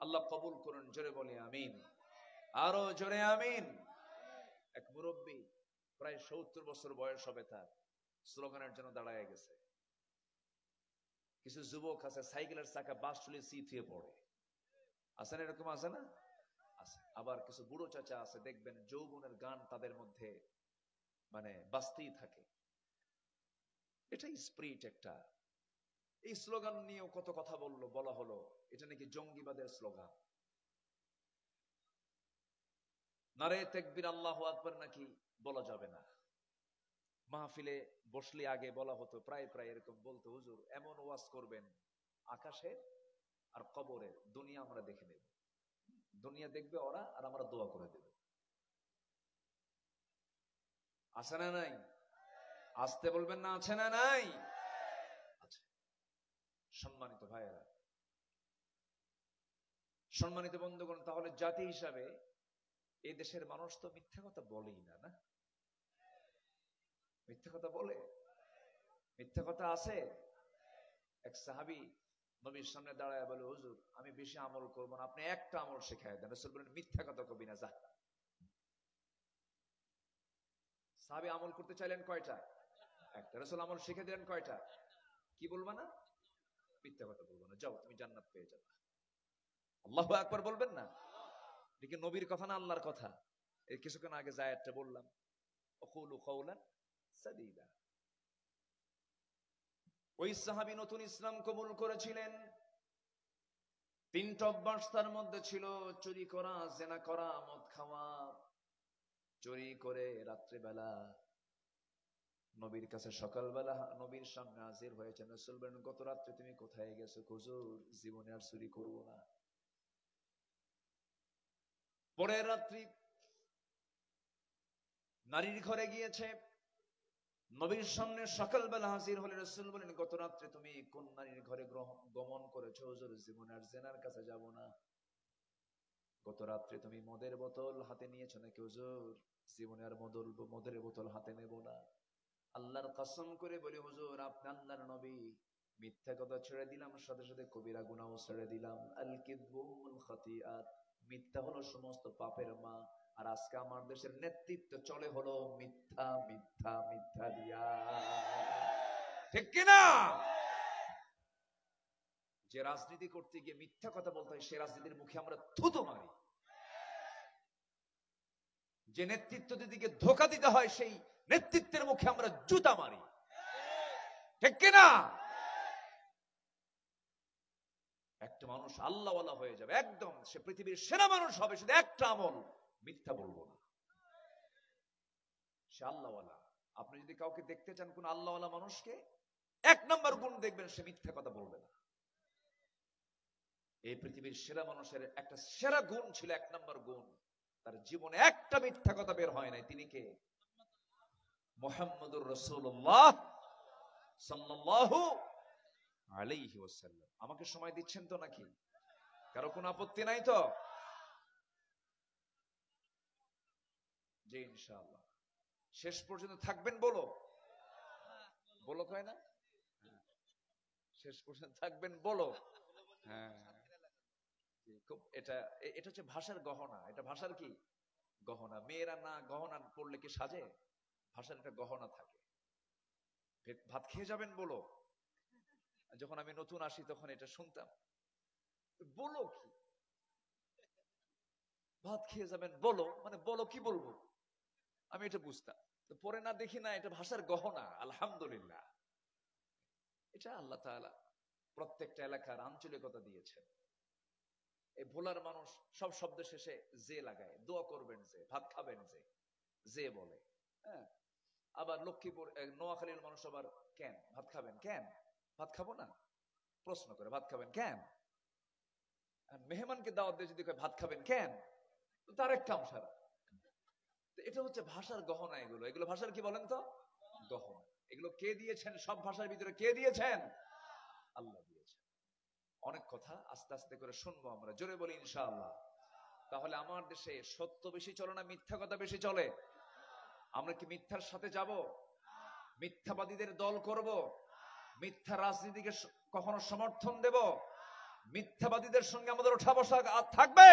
আল্লাহ কবুল করুন, জোরে বলে আমিন, আরো জোরে আমিন। এক মুরব্বী, প্রায় 70 বছর বয়স হবে তার, স্লোগানের জন্য দাঁড়ায় গেছে। কিছু যুবক আছে সাইকেলের চাকা বাস চলে সিট হয়ে পড়ে, আছে না? এরকম আছে না? আছে। আবার কিছু বুড়ো চাচা আছে, দেখবেন যৌবনের গান তাদের মধ্যে মানে বাজতেই থাকে। এটাই স্পিরিট একটা। এই স্লোগান নিয়েও কত কথা বলা হলো, এটা নাকি জঙ্গিবাদের স্লোগান। নারে তাকবীর আল্লাহু আকবার নাকি বলা যাবে না। মাহফিলে বসলে আগে বলা হতো, প্রায় প্রায় এরকম বলতো, হুজুর এমন ওয়াজ করবেন আকাশে আর কবরে দুনিয়া আমরা দেখে নেব, দুনিয়া দেখবে ওরা আর আমরা দোয়া করে দেব। আছে না নাই? আসতে বলবেন না, আছে না নাই? আচ্ছা, সম্মানিত ভাইয়েরা, সম্মানিত বন্ধুগণ, তাহলে জাতি হিসাবে এই দেশের মানুষ তো মিথ্যা কথা বলেই না, না? মিথ্যা কথা বলে? মিথ্যা কথা আছে? এক সাহাবী নবীর সামনে দাঁড়ায় বলে, হুজুর আমি বেশি আমল করবো না, আপনি একটা আমল শেখায় দেন। রাসূল বলেন, মিথ্যা কথা কবি না, যা। সাহাবী আমল করতে চাইলেন কয়টা? একটা। রাসূল আমল শিখে দিলেন কয়টা? কি বলবা না? মিথ্যা কথা বলবো না, যাও তুমি জান্নাত পেয়ে যাবে। আল্লাহু আকবার বলবেন না? এটা কি নবীর কথা না আল্লাহর কথা? এই কিছুক্ষণ আগে জায়াতটা বললাম, ওয়াকুলু কাওলান সাদীদা। ওই সাহাবী নতুন ইসলাম কবুল করেছিলেন। 3টা অভ্যাস তার মধ্যে ছিল, চুরি করা, জেনা করা, মদ খাওয়া। চুরি করে রাত্রিবেলা নবীর কাছে, সকালবেলা নবীর সামনে হাজির হয়েছেন। রাসূল বলেন, গত রাত্রে তুমি কোথায় গেছো? হুজুর জীবনে আর চুরি করব না। পরের রাত্রি নারীর ঘরে গিয়েছে, নবীর সামনে সকালবেলা হাজির হলে রাসূল বলেন, গত রাত্রে তুমি কোন নারীর ঘরে গমন করেছো? হুজুর জীবনে আর জেনার কাছে যাব না। গত রাত্রে তুমি মদের বোতল হাতে নিয়েছো নাকি? হুজুর জীবনে আর মদের বোতল হাতে নেব না। আল্লাহর কসম করে বলি, হুজুর আপনি আল্লাহর নবী, মিথ্যা কথা ছেড়ে দিলাম, সাথে সাথে কবিরা গুনাহ ছেড়ে দিলাম। আল কিযবুল খাতিআত, মিথ্যা হলো সমস্ত পাপের মা। আর আজকে আমার দেশের নেতৃত্ব চলে হলো মিথ্যা মিথ্যা মিথ্যা দিয়া, ঠিক কিনা? যে রাজনীতি করতে গিয়ে মিথ্যা কথা বলতে হয়, সে রাজনীতির মুখে আমরা থুতু মারি। যে নেতৃত্ব দিকে ধোঁকা দিতে হয়, সেই নেতৃত্বের মুখে আমরা জুতা মারি, ঠিক কিনা? একটা মানুষ আল্লাহওয়ালা হয়ে যাবে, একদম সে পৃথিবীর সেরা মানুষ হবে, শুধু একটা আমল, মিথ্যা বলবো না। সে আল্লাহওয়ালা। আপনি যদি কাউকে দেখতে চান কোন আল্লাহওয়ালা মানুষকে, 1 নম্বর গুণ দেখবেন, সে মিথ্যা কথা বলবে না। এই পৃথিবীর সেরা মানুষের একটা সেরা গুণ ছিল, 1 নম্বর গুণ, তার জীবনে একটা মিথ্যা কথা বের হয় নাই। তিনি কে? মুহাম্মদুর রাসূলুল্লাহ সাল্লাল্লাহু আলাইহি ওয়াসাল্লাম। আমাকে সময় দিচ্ছেন তো নাকি? কারো কোনো আপত্তি নাই তো? জি ইনশাআল্লাহ। শেষ পর্যন্ত থাকবেন বলো, বলো কয় না, শেষ পর্যন্ত থাকবেন বলো। হ্যাঁ, খুব এটা এটা হচ্ছে ভাষার গহনা। এটা ভাষার কি গহনা। মেয়েরা না গহনা পড়লে কি সাজে? ভাষার একটা গহনা থাকে। ভাত খেয়ে যাবেন বলো। যখন আমি নতুন আসি তখন এটা শুনতাম, বলো কি, ভাত খেয়ে যাবেন বলো, মানে বলো কি বলবো, আমি এটা বুঝতাম। তো পরে না দেখি না এটা ভাষার গহনা। আলহামদুলিল্লাহ, এটা আল্লাহ তাআলা প্রত্যেকটা এলাকার আঞ্চলিকতা দিয়েছেন। এই ভোলার মানুষ সব শব্দ শেষে যে লাগায়, দোয়া করবেন যে, ভাত খাবেন যে বলে। হ্যাঁ, আবার লক্ষ্মীপুর নোয়াখালীর মানুষ আবার কেন ভাত খাবেন, কেন ভাত খাবো না, প্রশ্ন করে ভাত খাবেন কেন। আর মেহমানকে দাওয়াত দিয়ে যদি ভাত খাবেন কেন, তার এক কাম সারা। এটা হচ্ছে ভাষার গহনা। এগুলো এগুলো ভাষার কি বলেন তো গহনা। এগুলো কে দিয়েছেন? সব ভাষার ভিতরে কে দিয়েছেন? আল্লাহ দিয়েছেন। অনেক কথা আস্তে আস্তে করে শুনবো আমরা, জোরে বলি ইনশাআল্লাহ। তাহলে আমার দেশে সত্য বেশি চলে না মিথ্যা কথা বেশি চলে? আমরা কি মিথ্যার সাথে যাব? মিথ্যাবাদীদের দল করব? মিথ্যা রাজনীতিকে কখনো সমর্থন দেব? মিথ্যাবাদীদের সঙ্গে আমাদের ওঠা বসা থাকবে।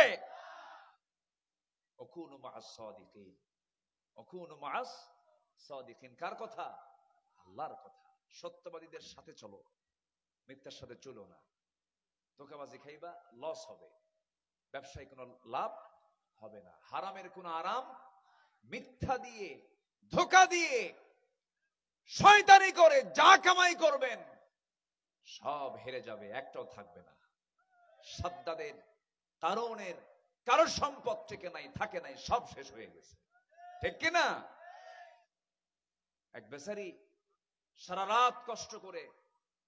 ওয়াকুনু মা'আস সাদিকিন, ওয়াকুনু মা'আস সাদিকিন। কার কথা? আল্লাহর কথা। সত্যবাদীদের সাথে চলো, মিথ্যার সাথে চলো না। ধোঁকাবাজি খাইবা, লস হবে। ব্যবসায় কোনো লাভ হবে না। হারামের কোনো আরাম, মিথ্যা দিয়ে ধোঁকা দিয়ে শয়তানি করে যা কামাই করবেন সব হেরে যাবে, একটাও থাকবে না। সাদ্দাদের, কারণের কারো সম্পদ থেকে নাই, থাকে নাই, সব শেষ হয়ে গেছে, ঠিক কিনা? এক বেচারি সারা রাত কষ্ট করে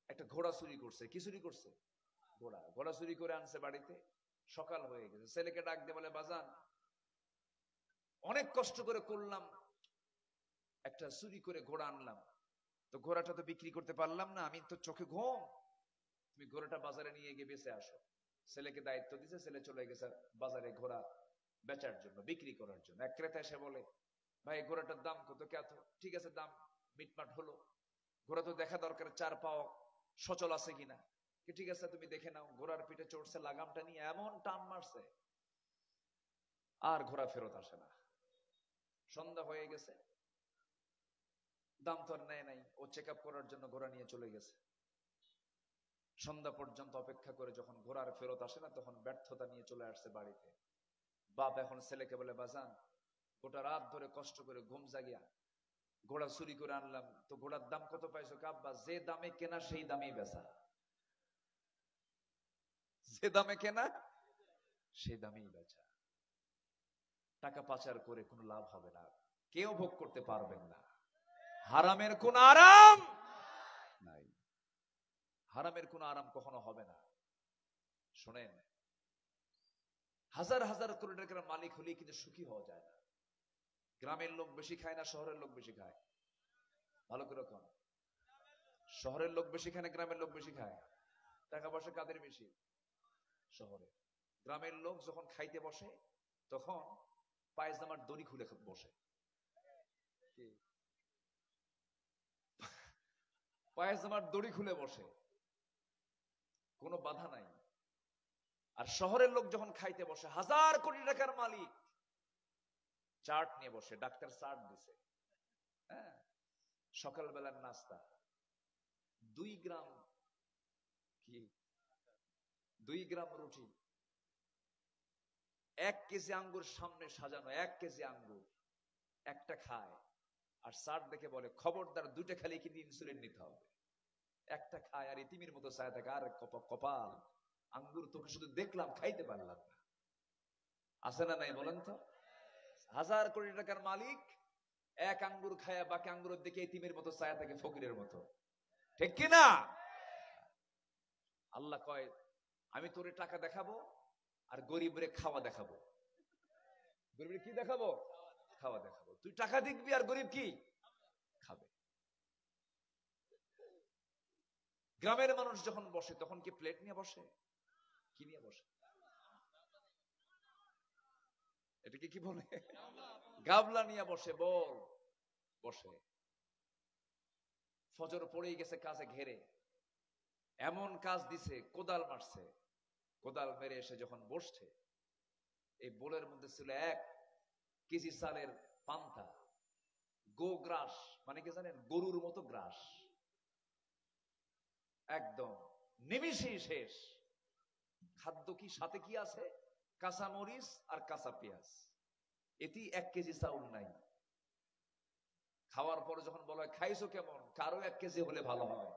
একটা ঘোড়া চুরি করছে। কি চুরি করছে? ঘোড়া চুরি করে আনছে বাড়িতে। সকাল হয়ে গেছে, ছেলেকে ডাক দিয়ে বলে, বাজান অনেক কষ্ট করে করলাম, একটা চুরি করে ঘোড়া আনলাম, তো ঘোড়াটা তো বিক্রি করতে পারলাম না, আমি তো চোখে ঘুম, তুমি ঘোড়াটা বাজারে নিয়ে গিয়ে বেঁচে আসো। ছেলেকে দায়িত্ব দিছে, ছেলে চলে গেছে বাজারে ঘোড়া বেচার জন্য, বিক্রি করার জন্য। এক ক্রেতা এসে বলে, ভাই ঘোড়াটার দাম কত? কত? ঠিক আছে, দাম মিটমাট হলো। ঘোড়া তো দেখা দরকার চার পাও সচল আছে কিনা। ঠিক আছে, তুমি দেখে নাও। ঘোড়ার পিঠে চড়ছে, লাগামটা নিয়ে এমন টান মারছে, আর ঘোড়া ফেরত আসে না। সন্ধ্যা হয়ে গেছে, দাম তো আর নেয় নাই। ও চেক আপ করার জন্য ঘোড়া নিয়ে চলে গেছে। সন্ধ্যা পর্যন্ত অপেক্ষা করে যখন ঘোড়ার ফেরত আসে না, তখন ব্যর্থতা নিয়ে চলে আসছে বাড়িতে। বাপ এখন ছেলেকে বলে, বাজান গোটা রাত ধরে কষ্ট করে ঘুম জাগিয়া ঘোড়া চুরি করে আনলাম, তো ঘোড়ার দাম কত পাইছো? আব্বা যে দামে কেনা সেই দামেই বেচা। যে দামে কেনা সেই দামেই বেচা। টাকা পাচার করে কোনো লাভ হবে না, কেউ ভোগ করতে পারবেন না। হারামের কোন আরাম নাই, হারামের কোন আরাম কখনো হবে না। শোনেন, হাজার হাজার কোটি টাকার মালিক হলে কিন্তু সুখী হওয়া যায় না। গ্রামের লোক বেশি খায় না শহরের লোক বেশি খায়? ভালো করে কন। শহরের লোক বেশি খায় না গ্রামের লোক বেশি খায়? টাকা পয়সা কাদের বেশি? শহরে। গ্রামের লোক যখন খাইতে বসে তখন পায়জামার দড়ি খুলে বসে। পায়জামার দড়ি খুলে বসে, কোনো বাধা নাই। আর শহরের লোক যখন খাইতে বসে, হাজার কোটি টাকার মালিক চার্ট নিয়ে বসে, ডাক্তার চার্ট দিছে, হ্যাঁ, সকালবেলার নাস্তা 2 গ্রাম, কি 2 গ্রাম রুটি, 1 কেজি আঙ্গুর সামনে সাজানো, 1 কেজি আঙ্গুর, একটা খায় আর চার্ট দেখে বলে, খবরদার 2টা খালি কিন্তু ইনসুলিন নিতে হবে। একটা খায় আর ইতিমের মতো চায় থাকে, আর কপাল, আঙ্গুর তোকে শুধু দেখলাম, খাইতে পারলাম না। আছে না নাই বলেন তো? হাজার কোটি টাকার মালিক 1 আঙ্গুর খায়া বাকি আঙ্গুরের দিকে ইতিমের মতো চায় থাকে, ফকিরের মতো, ঠিক কিনা? আল্লাহ কয়, আমি তোরে টাকা দেখাবো আর গরিবরে খাওয়া দেখাবো। গরিবের কি দেখাবো? খাওয়া দেখাবো। তুই টাকা দেখবি আর গরিব কি খাবে। গ্রামের মানুষ যখন বসে তখন কি প্লেট নিয়ে বসে? কি নিয়ে বসে? এটাকে কি বলে? গাবলা নিয়ে বসে। বল বসে, ফজর পড়েই গেছে কাজে ঘেরে, এমন কাজ দিছে, কোদাল মারছে, কোদাল মেরে এসে যখন বসছে, এই বোলের মধ্যে ছিল 1 কেজি চালের পান্তা, গো গ্রাস, মানে কি জানেন, গরুর মতো গ্রাস, একদম নিমিষেই শেষ। খাদ্য কি সাথে কি আছে? কাঁচা মরিচ আর কাঁচা পেঁয়াজ, এটি 1 কেজি চাউল নাই। খাওয়ার পরে যখন বলা হয় খাইছো কেমন, কারো 1 কেজি হলে ভালো হয়।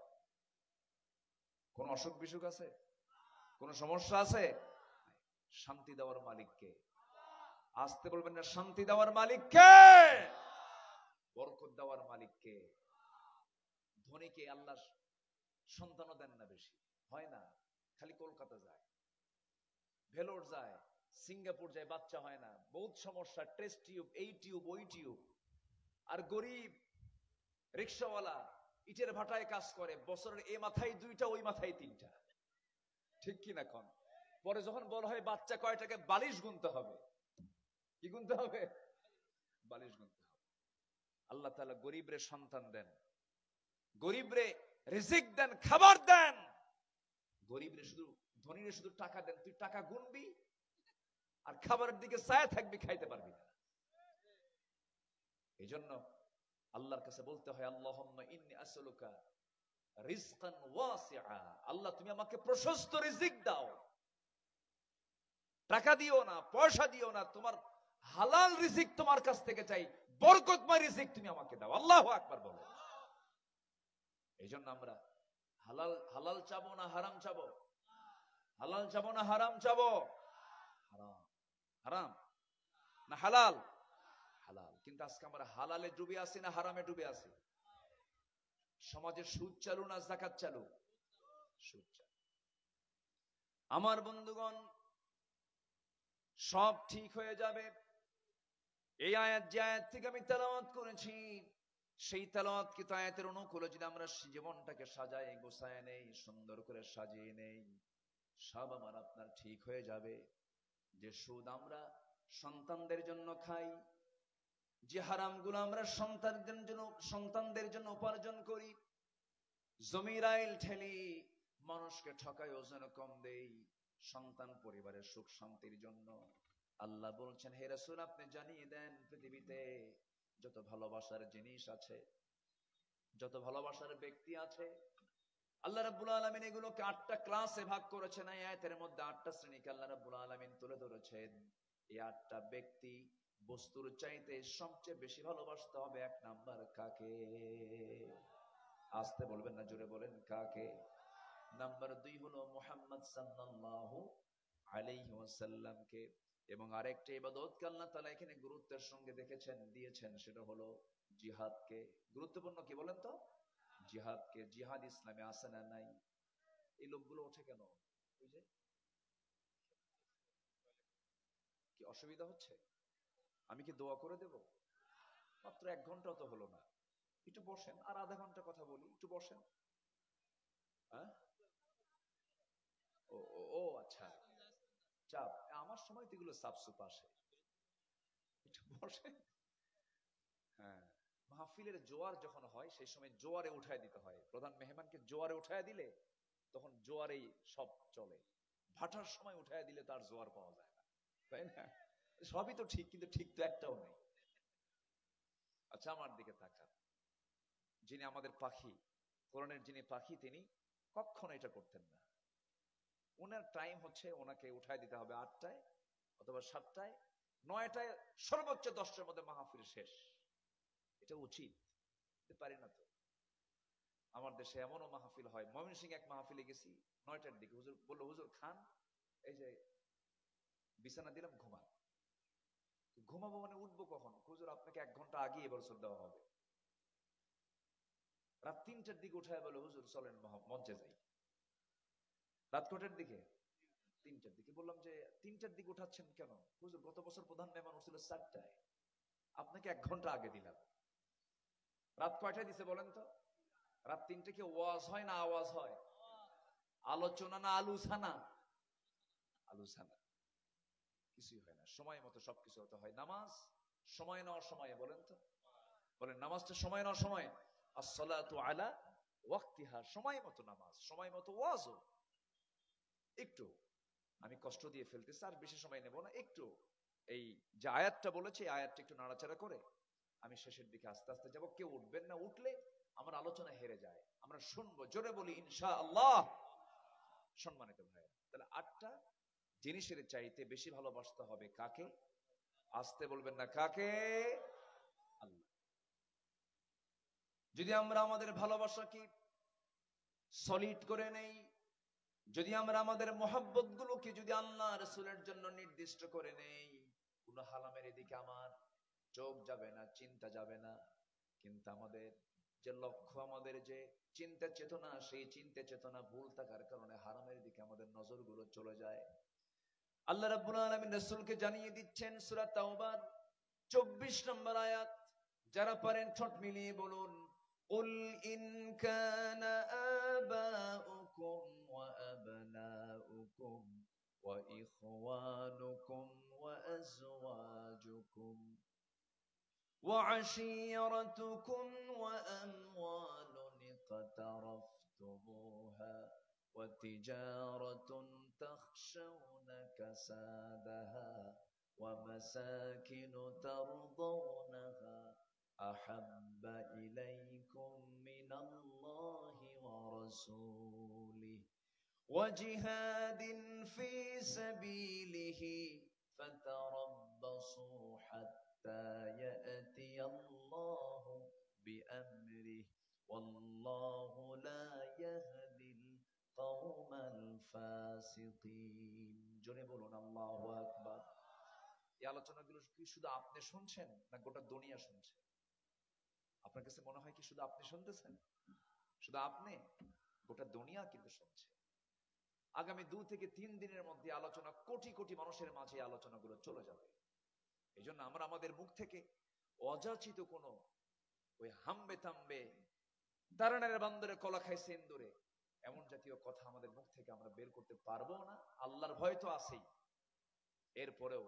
কোন অসুখ বিসুখ আছে? কোন সমস্যা আছে? শান্তি দেওয়ার মালিককে আসতে বলবেন না, শান্তি দেওয়ার মালিককে, বরকত দেওয়ার মালিককে। ধনীকে আল্লাহ সন্তানও দেন না, বেশি হয় না, খালি কলকাতা যায়, ভেলোর যায়, সিঙ্গাপুর যায়, বাচ্চা হয় না, বহুত সমস্যা, টেস্ট টিউব, এই টিউব ওই টিউব। আর গরিব রিক্সাওয়ালা ইটের ভাটায় কাজ করে, বছরের এ মাথায় 2টা, ওই মাথায় 3টা, ঠিক কিনা কোন? পরে যখন বড় হয় বাচ্চা কয়টাকে, বালিশ গুনতে হবে। কি গুনতে হবে? বালিশ গুনতে হবে। আল্লাহ তাআলা গরিবরে সন্তান দেন, গরিবরে রিজিক দেন, খাবার দেন। গরিবরে শুধু, ধনীরে শুধু টাকা দেন, তুই টাকা গুনবি আর খাবারের দিকে চায় থাকবি, খাইতে পারবি না। এই জন্য আল্লাহর কাছে বলতে হয়, আল্লাহুম্মা ইন্নী আসআলুকা রিজকান ওয়াসিআ, আল্লাহ তুমি আমাকে প্রশস্ত রিজিক দাও। টাকা দিও না, পয়সা দিও না, তোমার হালাল রিজিক তোমার কাছ থেকে চাই, বরকতময় রিজিক তুমি আমাকে দাও। আল্লাহু আকবার বলো। এই জন্য আমরা হালাল হালাল চাবো না হারাম চাবো? হালাল চাবো না হারাম চাবো? হারাম। হারাম না হালাল? হালাল। কিন্তু আজকে আমরা হালালে ডুবে আছি না হারামে ডুবে আছি? সমাজে সুদ চালু না যাকাত চালু? সুদ চালু। আমার বন্ধুগণ, সব ঠিক হয়ে যাবে। এই আয়াত, যে আয়াত থেকে আমি তেলাওয়াত করেছি, সেই তেলাওয়াতকৃত আয়াতের অনুকূলে যদি আমরা জীবনটাকে সাজাই, গোছায় নেই, সুন্দর করে সাজিয়ে নেই, সব আমার আপনার ঠিক হয়ে যাবে। যে সুদ আমরা সন্তানদের জন্য খাই, যে হারামগুলো আমরা সন্তানদের জন্য উপার্জন করি, জমির আইল ঠেলি, মানুষকে ঠকাই, ওজন কম দেই, সন্তান পরিবারের সুখ শান্তির জন্য। আল্লাহ বলছেন, হে রাসূল আপনি জানিয়ে দেন, পৃথিবীতে যত ভালোবাসার জিনিস আছে, যত ভালোবাসার ব্যক্তি আছে, আল্লাহ রাব্বুল আলামিন এগুলোকে 8টা ক্লাসে ভাগ করেছেন। এই আয়াতের মধ্যে 8টা শ্রেণীকে আল্লাহ রাব্বুল আলামিন তুলে ধরেছেন। এই 8টা ব্যক্তি বস্তুর চাইতে সবচেয়ে বেশি ভালোবাসতে হবে। 1 নাম্বার কাকে? আসতে বলবেন না, জোরে বলেন, কাকে? নাম্বার 2 হলো মুহাম্মদ সাল্লাল্লাহু আলাইহি ওয়াসাল্লামকে। এবং আরেকটা ইবাদতকে আল্লাহ তাআলা এখানে গুরুত্বের সঙ্গে দিয়েছেন, সেটা হলো জিহাদকে। গুরুত্বপূর্ণ কি বলেন তো? জিহাদকে। জিহাদ ইসলামে আছে না নাই? এই লোকগুলো ওঠে কেন? ওই যে, কি অসুবিধা হচ্ছে? আমি কি দোয়া করে দেব? মাত্র 1 ঘন্টা তো হলো না, একটু বসেন, আর আধা ঘন্টা কথা বলি, একটু বসেন। হ্যাঁ, ও ও ও, আচ্ছা, চাপ। আমার সময় তো এগুলো সাপসুপ আসে, একটু বসেন। হ্যাঁ, মাহফিলের জোয়ার যখন হয়, সেই সময় জোয়ারে উঠায় দিতে হয়। প্রধান মেহমানকে জোয়ারে উঠায় দিলে তখন জোয়ারেই সব চলে। ভাটার সময় উঠায় দিলে তার জোয়ার পাওয়া যায় না, তাই না? সবই তো ঠিক, কিন্তু ঠিক তো একটাও নেই। আচ্ছা, আমার দিকে তাকান। যিনি আমাদের পাখি, কোরআনের যিনি পাখি, তিনি কখনো এটা করতেন না। ওনার টাইম হচ্ছে, ওনাকে উঠায় দিতে হবে 8টায় অথবা 7টায়, 9টায়, সর্বোচ্চ 10টার মধ্যে মাহফিল শেষ। এটা উচিত, পারি না তো। আমার দেশে এমনও মাহফিল হয়, ময়মনসিংহে এক মাহফিলে গেছি 9টার দিকে, হুজুর বললো, হুজুর খান, এই যে বিছানা দিলাম, ঘুমান। ঘুমাবো মানে উঠবো কখন? হুজুর আপনাকে 1 ঘন্টা আগে এবার দেওয়া হবে। রাত 3টার দিকে উঠায় বলে, হুজুর চলেন মঞ্চে যাই। রাত কটার দিকে? 3টার দিকে। বললাম যে 3টার দিকে উঠাচ্ছেন কেন? হুজুর গত বছর প্রধান মেহমান উঠছিল 4টায়, আপনাকে 1 ঘন্টা আগে দিলাম। রাত কয়টায় দিছে বলেন তো? রাত 3টে কি ওয়াজ হয় না আওয়াজ হয়? আলোচনা না আলোচনা? আলোচনা। কিছুই হয় না। সময় মতো সবকিছু হতে হয়। নামাজ সময় না অসময়ে বলেন তো? বলেন নামাজটা সময় না সময়? আসসালাতু আলা ওয়াক্তিহা, সময় মতো নামাজ, সময় মতো ওয়াজও। একটু আমি কষ্ট দিয়ে ফেলতেছি, আর বেশি সময় নেব না, একটু এই যে আয়াতটা বলেছে আয়াতটা একটু নাড়াচাড়া করে আমি শেষের দিকে আস্তে আস্তে যাব। কেউ উঠবেন না, উঠলে আমার আলোচনা হেরে যায়। আমরা শুনবো, জোরে বলি ইনশাআল্লাহ। সম্মানিত ভাই, তাহলে 8টা জিনিসের চাইতে বেশি ভালোবাসতে হবে কাকে? আসতে বলবেন না, কাকে? আল্লাহ। যদি আমরা আমাদের ভালোবাসাকে সলিড করে নেই, যদি আমরা আমাদের মহব্বত গুলোকে যদি আল্লাহ রাসূলের জন্য নির্দিষ্ট করে নেই, কোন হারামের দিকে আমার চোখ যাবে না, চিন্তা যাবে না। কিন্তু আমাদের যে লক্ষ্য, আমাদের যে চিন্তা চেতনা, সেই চিন্তা চেতনা ভুল থাকার কারণে হারামের দিকে আমাদের নজরগুলো চলে যায়। আল্লাহ রাব্বুল আলামিন রাসূলকে জানিয়ে দিচ্ছেন সূরা তাওবার 24 নম্বর আয়াত, যারা পারেন ঠোঁট মিলিয়ে বলুন, قل إن كان آباؤكم وأبناؤكم وإخوانكم وأزواجكم وعشيرتكم وأموال اقترفتموها وتجارة تخشون كسادها ومساكن ترضونها أحب إليكم من الله ورسوله وجهاد في سبيله فتربصوا حتى يأتي الله بأمره والله لا يهدي القوم الفاسقين। জোরে বলুন আল্লাহু আকবার। এই আলোচনাগুলো কি শুধু আপনি শুনছেন না গোটা দুনিয়া শুনছে? আপনার কাছে মনে হয় কি শুধু আপনি শুনতেছেন? শুধু আপনি? গোটা দুনিয়া কিন্তু শুনছে। আগামী 2 থেকে 3 দিনের মধ্যে আলোচনা কোটি কোটি মানুষের মাঝে আলোচনাগুলো চলে যাবে। এই জন্য আমরা আমাদের মুখ থেকে অযাচিত কোনো ওই হাম্বে থাম্বে তারানের বান্দরে কলা খাইছে ইন্দুরে এমন জাতীয় কথা আমাদের মুখ থেকে আমরা বের করতে পারবো না। আল্লাহর ভয় তো আছেই, এরপরেও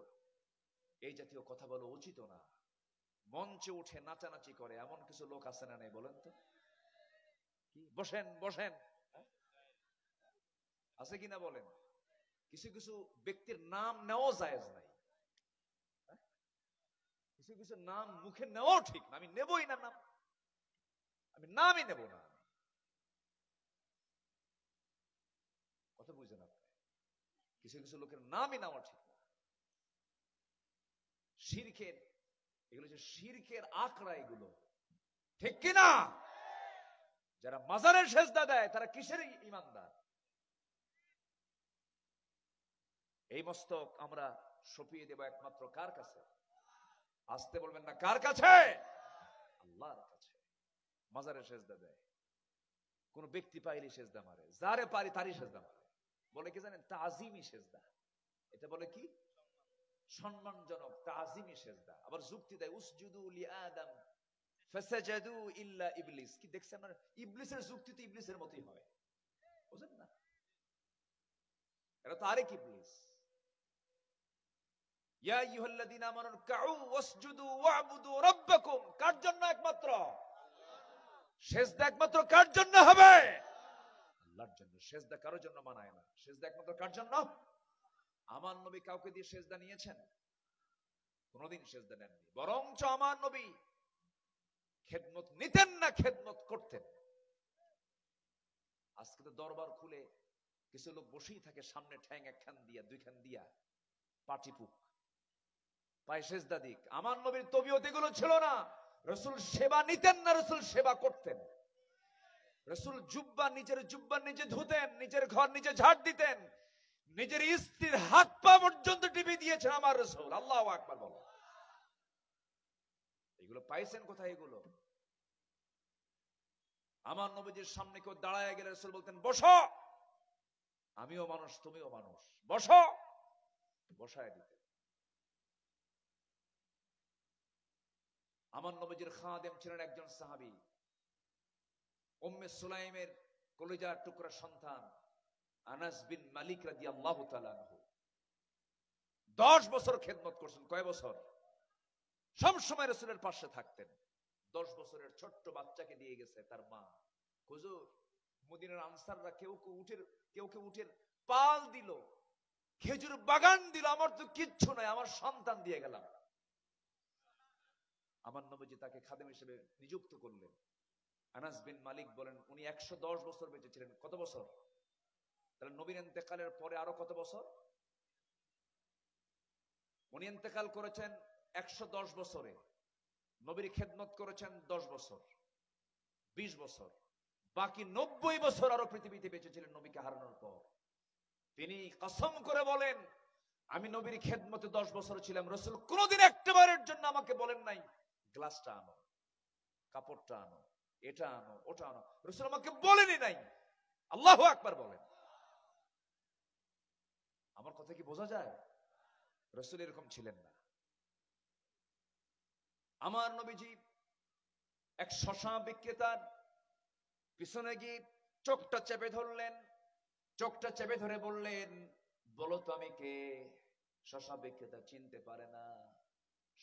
এই জাতীয় কথা বলা উচিত না। মঞ্চে উঠে নাচানাচি করে এমন কিছু লোক আছে না নাই বলেন তো? কি বসেন বসেন আছে কিনা বলেন? কিছু কিছু ব্যক্তির নাম নেওয়া জায়েজ নাই, কিছু কিছু নাম মুখে নেওয়াও ঠিক না। আমি নেবই না নাম, আমি নামই নেব না। কথা বুঝেন আপনি? কিছু কিছু লোকের নামই নেওয়া ঠিক না। শিরকের, এগুলো যে শিরকের আকড়া, এগুলো ঠিক কিনা? যারা মাজারের সেজদা দেয় তারা কিসের ইমানদার? এই মস্তক আমরা সঁপিয়ে দেব একমাত্র কার কাছে? আসতে বলবেন না, কার কাছে? আল্লাহর কাছে। মাজারের সেজদা দেয়, কোন ব্যক্তি পাইলে সেজদা মারে, যারে পারি তারই সেজদা মারে। বলে কি জানেন? তাজিমি সেজদা। এটা বলে কি? সম্মানজনক তাজিমি সেজদা। আবার যুক্তি দেয় উসজুদু লিআদম ফাসাজাদু ইল্লা ইবলিস। কি দেখছেন না? ইবলিসের যুক্তি তো ইবলিসের মতই হয়, বুঝেন না? এটা তো আরেক ইবলিস। ইয়া আইয়ুহাল্লাযীনা আমানু রুকউ ওয়াসজুদু ওয়া'বুদু রাব্বাকুম। কার জন্য? একমাত্র সেজদা একমাত্র কার জন্য হবে? আল্লাহর জন্য। সেজদা কারোর জন্য মানায় না। সেজদা একমাত্র কার জন্য? আমার নবী কাউকে দিয়ে সেজদা নিয়েছেন? কোনদিন সেজদা নেননি। বরঞ্চ আমার নবী খেদমত নিতেন না, খেদমত করতেন। আজকে তো দরবার খুলে কিছু লোক বসেই থাকে, সামনে ঠ্যাং একখান দিয়া দুইখান দিয়া পাটিপুক পায়ে সেজদা দিক। আমার নবীর তবিয়ত এগুলো ছিল না। রাসূল সেবা নিতেন না, রাসূল সেবা করতেন। রাসূল নিজের জুব্বা নিজে ধুতেন, নিজের ঘর নিজে ঝাড় দিতেন, নিজের স্ত্রীর হাত পা পর্যন্ত টিপে দিয়েছেন আমার রাসূল। আল্লাহু আকবার বলো। এগুলো পাইছেন কোথায়? এগুলো আমার নবীজির সামনে কেউ দাঁড়ায় গেলে রাসূল বলতেন, বসো, আমিও মানুষ তুমিও মানুষ, বসো, বসায় দিতেন। আমার নবীজির খাদেম ছিলেন একজন সাহাবী, উম্মে সুলাইমের কলিজার টুকরা সন্তান আনাস বিন মালিক রাদিয়াল্লাহু তাআলা আনহু। 10 বছর খেদমত করছেন। কয় বছর? সব সময় রাসূলের পাশে থাকতেন। 10 বছরের ছোট্ট বাচ্চাকে দিয়ে গেছে তার মা। হুজুর, মদিনার আনসাররা কেউ কেউ উঠের পাল দিল, খেজুর বাগান দিল, আমার তো কিচ্ছু নাই, আমার সন্তান দিয়ে গেলাম। আমার নবীজি তাকে খাদেম হিসেবে নিযুক্ত করলেন। আনাস বিন মালিক বলেন উনি 110 বছর বেঁচে ছিলেন। কত বছর? তাহলে নবীর ইন্তেকালের পরে আরো কত বছর? উনি ইন্তেকাল করেছেন 110 বছরে, নবীর খেদমত করেছেন 10 বছর, 20 বছর, বাকি 90 বছর আরো পৃথিবীতে বেঁচে ছিলেন নবীকে হারানোর পর। তিনি কসম করে বলেন, আমি নবীর খেদমতে 10 বছর ছিলাম, রাসূল কোনদিন একবারের জন্য আমাকে বলেন নাই গ্লাসটা আনো, কাপড়টা আনো, এটা আনো, ওটা আনো। রাসূল আমাকে বলেনই নাই। আল্লাহু আকবার বলেন। আমার কথা কি বোঝা যায়? রাসূল এরকম ছিলেন না। আমার নবীজি এক শশা বিক্রেতার পিছনে গিয়ে চোখটা চেপে ধরলেন, চোখটা চেপে ধরে বললেন, বলো তো আমি কে? শশা বিক্রেতা চিনতে পারে না,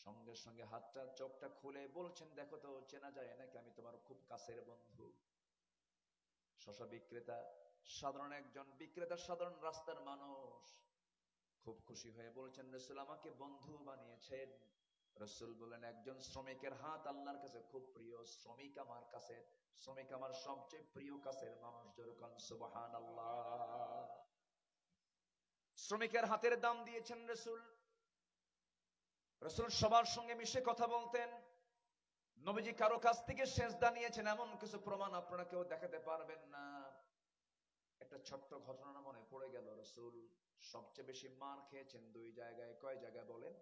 সঙ্গে সঙ্গে হাতটা চোখটা খুলে বলছেন, দেখো তো চেনা যায় নাকি, আমি তোমার খুব কাছের বন্ধু। শশা বিক্রেতা সাধারণ একজন বিক্রেতা, সাধারণ রাস্তার মানুষ, খুব খুশি হয়ে বলছেন, রাসূল আমাকে বন্ধু বানিয়েছেন। রাসূল বলেন, একজন শ্রমিকের হাত আল্লাহর কাছে খুব প্রিয়, শ্রমিক আমার কাছে, শ্রমিক আমার সবচেয়ে প্রিয় কাছের মানুষ। যেরকম সুবহানাল্লাহ। শ্রমিকের হাতের দাম দিয়েছেন রাসূল। রাসূল সবার সঙ্গে মিশে কথা বলতেন। নবীজি কারো কাছ থেকে সেজদা নিয়েছেন এমন কিছু প্রমাণ আপনারা কেউ দেখাতে পারবেন না। একটা ছোট্ট ঘটনা মনে পড়ে গেল, রাসূল সবচেয়ে বেশি মার খেয়েছেন 2 জায়গায়। কয় জায়গায় বলেন?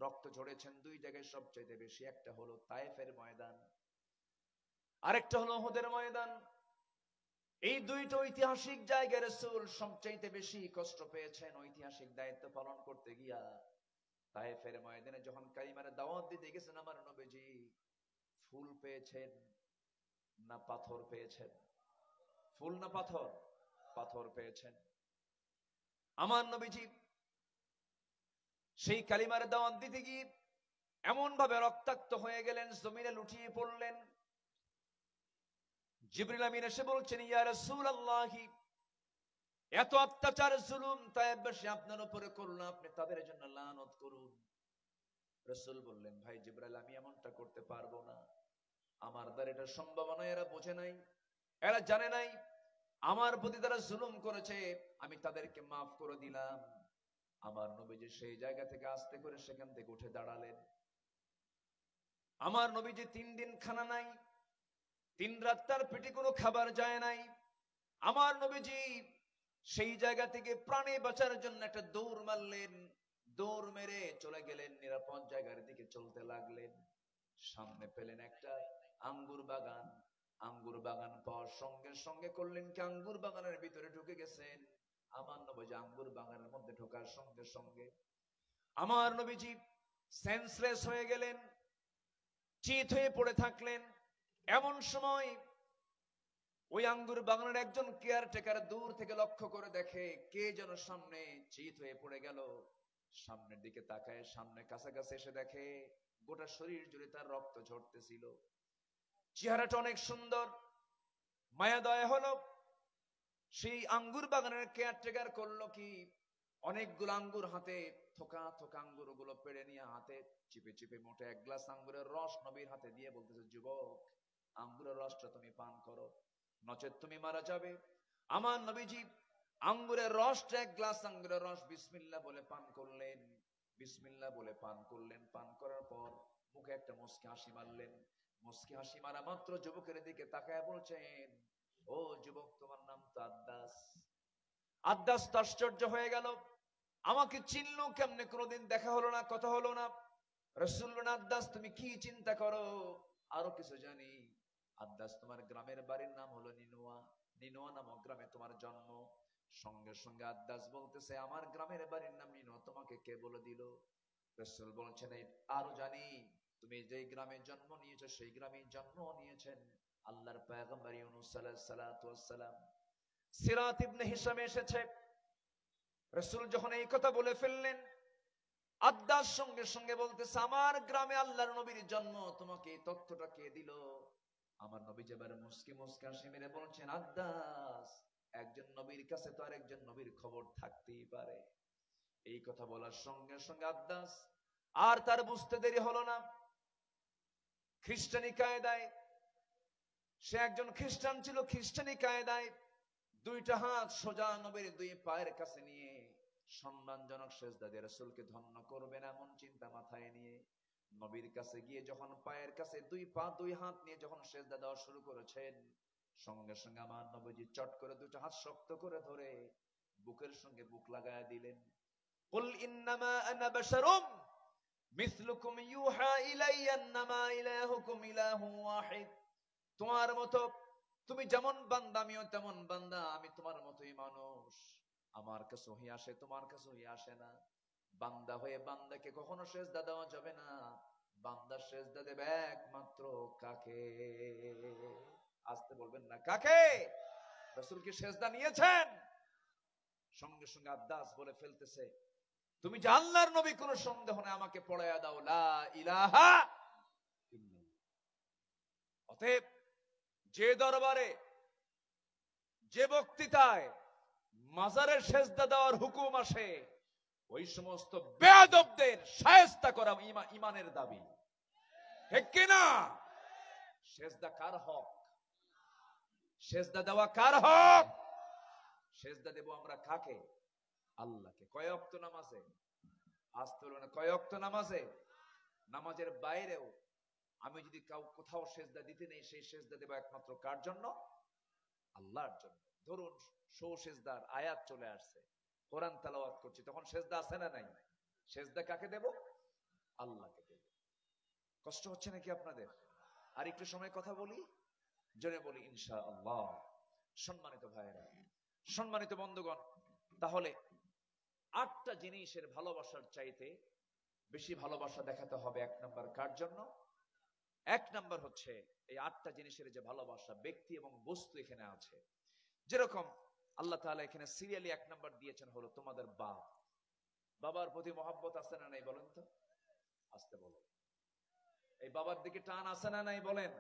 রক্ত ঝরেছেন 2 জায়গায় সবচেয়ে বেশি। একটা হলো তায়েফের ময়দান, আরেকটা হলো উহুদের ময়দান। এই দুইটা ঐতিহাসিক জায়গায় রাসূল সবচেয়ে বেশি কষ্ট পেয়েছেন ঐতিহাসিক দায়িত্ব পালন করতে গিয়া। তায়েফের ময়দানে যখন কালিমার দাওয়াত দিতে গেছেন আমার নবীজি, ফুল পেয়েছেন না পাথর পেয়েছেন? ফুল না পাথর? পাথর পেয়েছেন। আমার নবীজি সেই কালিমার দাওয়াত দিতে গিয়ে এমন ভাবে রক্তাক্ত হয়ে গেলেন, জমিনে লুটিয়ে পড়লেন। জিবরিল আমিন এসে বলছেন, ইয়া রাসূলুল্লাহ, এত অত্যাচার জুলুম তায়েফবাসী আপনার উপরে করলো, আপনি তাদের জন্য লানত করুন। রাসূল বললেন, ভাই জিবরাইল, আমি এমনটা করতে পারবো না, আমার দ্বারা এটা সম্ভব নয়। এরা বোঝে নাই, এরা জানে নাই আমার প্রতি তারা জুলুম করেছে, আমি তাদেরকে মাফ করে দিলাম। আমার নবীজি সেই জায়গা থেকে আস্তে করে সেখান থেকে উঠে দাঁড়ালেন। আমার নবীজি 3 দিন খানা নাই, 3 রাত তার পেটে কোনো খাবার যায় নাই। আমার নবীজি সেই জায়গা থেকে প্রাণে বাঁচার জন্য একটা দৌড় মারলেন, দৌড় মেরে চলে গেলেন, নিরাপদ জায়গার দিকে চলতে লাগলেন। সামনে পেলেন একটা আঙ্গুর বাগান। আঙ্গুর বাগান পাওয়ার সঙ্গে সঙ্গে করলেন কি, আঙ্গুর বাগানের ভিতরে ঢুকে গেছেন। আমার নবীজি আঙ্গুর বাগানের মধ্যে ঢোকার সঙ্গে সঙ্গে আমার নবীজি সেন্সলেস হয়ে গেলেন, চিত হয়ে পড়ে থাকলেন। এমন সময় ওই আঙ্গুর বাগানের একজন কেয়ারটেকার দূর থেকে লক্ষ্য করে দেখে কে যেন সামনে চিত হয়ে পড়ে গেল। সামনের দিকে তাকায়, সামনে কাছাকাছি এসে দেখে গোটা শরীর জুড়ে তার রক্ত ঝরতেছিল। চেহারাটা অনেক সুন্দর, মায়া দয়া হলো। সেই আঙ্গুর বাগানের কেয়ারটেকার করলো কি, অনেকগুলো আঙ্গুর হাতে, থোকা থোকা আঙ্গুর গুলো পেড়ে নিয়ে হাতে চিপে চিপে মোটে 1 গ্লাস আঙ্গুরের রস নবীর হাতে দিয়ে বলতেছে, যুবক, আঙ্গুরের রসটা তুমি পান করো, নচেত তুমি মারা যাবে। আমার নবীজি আঙ্গুরের রসটা, 1 গ্লাস আঙ্গুরের রস বিসমিল্লাহ বলে পান করলেন। বিসমিল্লাহ বলে পান করলেন। পান করার পর মুখে একটা মুচকি হাসি মারলেন। মুচকি হাসি মারা মাত্র যুবকের দিকে তাকায় বলছেন, ও যুবক, তোমার নাম তো আদ্দাস। আদ্দাস তো আশ্চর্য হয়ে গেল, আমাকে চিনলো কেমনে? কোনোদিন দেখা হলো না, কথা হলো না। রাসূল বলেন, আদ্দাস তুমি কি চিন্তা করো? আরো কিছু জানি। আদ্দাস, তোমার গ্রামের বাড়ির নাম হলো নিনোয়া, নিনোয়া নামক গ্রামে তোমার জন্ম। সঙ্গে সঙ্গে আদ্দাস বলতেছে, আমার গ্রামের বাড়ির নাম নিনোয়া তোমাকে কে বলে দিল? রাসূল বলছেন, আরো জানি, তুমি যেই গ্রামে জন্ম নিয়েছো সেই গ্রামে জন্ম নিয়েছেন আল্লাহর পয়গম্বর ইউনূস আলাইহিসসালাতু ওয়াসসালাম। সিরাত ইবনে হিশামে এসেছে, রাসূল যখন এই কথা বলে ফেললেন, আদ্দাস সঙ্গে সঙ্গে বলতেছে, আমার গ্রামে আল্লাহর নবীর জন্ম, তোমাকে এই তথ্যটা কে দিল? আমার নবী যেবারে মুসকি মুসকি হাসি মেরে বলছেন, আদ্দাস, একজন নবীর কাছে তো আরেকজন নবীর খবর থাকতেই পারে। এই কথা বলার সঙ্গে সঙ্গে আদ্দাস আর তার বুঝতে দেরি হলো না। খ্রিস্টানি কায়দায়, সে একজন খ্রিস্টান ছিল, খ্রিস্টানি কায়দায় দুইটা হাত সোজা নবীর দুই পায়ের কাছে নিয়ে সম্মানজনক সেজদা দিয়ে রাসূলকে ধন্য করবেন এমন চিন্তা মাথায় নিয়ে নবীর কাছে গিয়ে যখন পায়ের কাছে দুই পা দুই হাত নিয়ে যখন সেজদা দেওয়া শুরু করেছেন, সঙ্গে সঙ্গে আমার নবীজি চট করে দুটো হাত শক্ত করে ধরে বুকের সঙ্গে বুক লাগায়া দিলেন। কুল ইন্নামা আনা বাশারুম মিসলুকুম ইউহা ইলাইয়া আন্নামা ইলাহুকুম ইলাহুন ওয়াহিদ। তোমার মতো, তুমি যেমন বান্দা আমিও তেমন বান্দা, আমি তোমার মতোই মানুষ। আমার কাছে ওহী আসে, তোমার কাছে ওহী আসে না। বান্দা হয়ে বান্দাকে কখনো সেজদা দেওয়া যাবে না। বান্দা সেজদা দেবে একমাত্র কাকে? আসতে বলবেন না, কাকে? রাসূল কি সেজদা নিয়েছেন? সঙ্গে সঙ্গে আদ্দাস বলে ফেলতেছে, তুমি যে আল্লাহর নবী, কোনো সন্দেহ নেই, আমাকে পড়ায়া দাও লা ইলাহা ইল্লাল্লাহ। অতএব যে দরবারে, যে বক্তৃতায় মাজারের সেজদা দেওয়ার হুকুম আসে, ওই সমস্ত বেয়াদবদের শায়েস্তা করা ইমানের দাবি, ঠিক কিনা? সেজদা কার হক? সেজদা দেওয়া কার হক? সেজদা দেব আমরা কাকে? আল্লাহকে। কয় ওয়াক্ত নামাজে? আসতে বলবেন কয় ওয়াক্ত নামাজে? নামাজের বাইরেও আমি যদি কোথাও সেজদা দিতে নেই, সেই সেজদা দেব একমাত্র কার জন্য? আল্লাহর জন্য। ধরুন সেজদার আয়াত চলে আসছে, কোরআন তেলাওয়াত করছি, তখন সেজদা আছে না নাই? সেজদা কাকে দেব? আল্লাহকে দেব। কষ্ট হচ্ছে নাকি আপনাদের? আর একটু সময় কথা বলি, জোরে বলি ইনশাআল্লাহ। সম্মানিত ভাইয়েরা, সম্মানিত বন্ধুগণ, তাহলে 8টা জিনিসের ভালোবাসার চাইতে বেশি ভালোবাসা দেখাতে হবে এক নাম্বার কার জন্য? এক নাম্বার হচ্ছে এই 8টা জিনিসের যে ভালোবাসা, ব্যক্তি এবং বস্তু এখানে আছে। যেরকম আল্লাহ তাআলা এখানে সিরিয়ালি এক নাম্বার দিয়েছেন হলো তোমাদের বাপ। বাবার প্রতি মহব্বত আছে না নাই বলেন তো? আসতে বলো। এই বাবার দিকে টান আছে না নাই বলেন?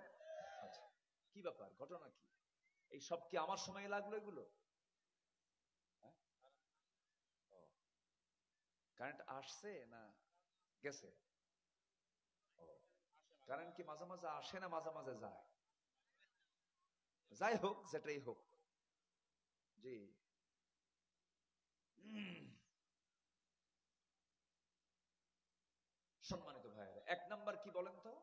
আচ্ছা, কি ব্যাপার, ঘটনা কি? এই সব কি আমার সময় লাগলো এগুলো? কারেন্ট আসছে না গেছে? কারেন্ট কি মাঝে মাঝে আসে না মাঝে মাঝে যায়? যাই হোক, যেটাই হোক, জি। সম্মানিত ভাইয়েরা, এক নাম্বার কি বলেন তো?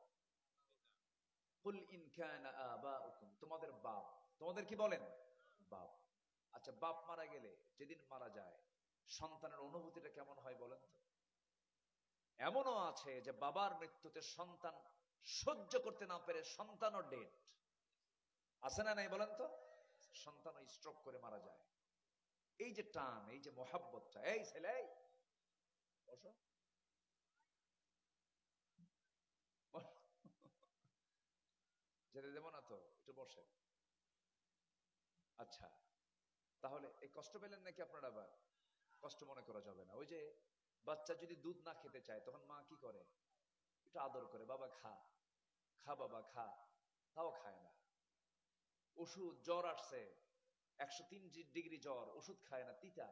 কুল ইন কানা আবাউকুম, তোমাদের বাপ। তোমাদের কি বলেন? বাপ। আচ্ছা, বাপ মারা গেলে, যেদিন মারা যায়, সন্তানের অনুভূতিটা কেমন হয় বলেন তো? এমনও আছে যে বাবার মৃত্যুতে সন্তান সহ্য করতে না পেরে সন্তানও ডেড। আছে না নাই বলেন তো? সন্তানও স্ট্রোক করে মারা যায়। এই যে টান, এই যে মহাব্বতটা, এই ছেলে বসো, যেতে দেবো না তো, একটু বসে। আচ্ছা, তাহলে এই কষ্ট পেলেন নাকি আপনারা? আবার কষ্ট মনে করা যাবে না। ওই যে বাচ্চা যদি দুধ না খেতে চায়, তখন মা কি করে? একটু আদর করে, বাবা খা, খা বাবা খা, তাও খায় না। ওষুধ, জ্বর আসছে, 103 ডিগ্রি জ্বর, ওষুধ খায় না, তিতা।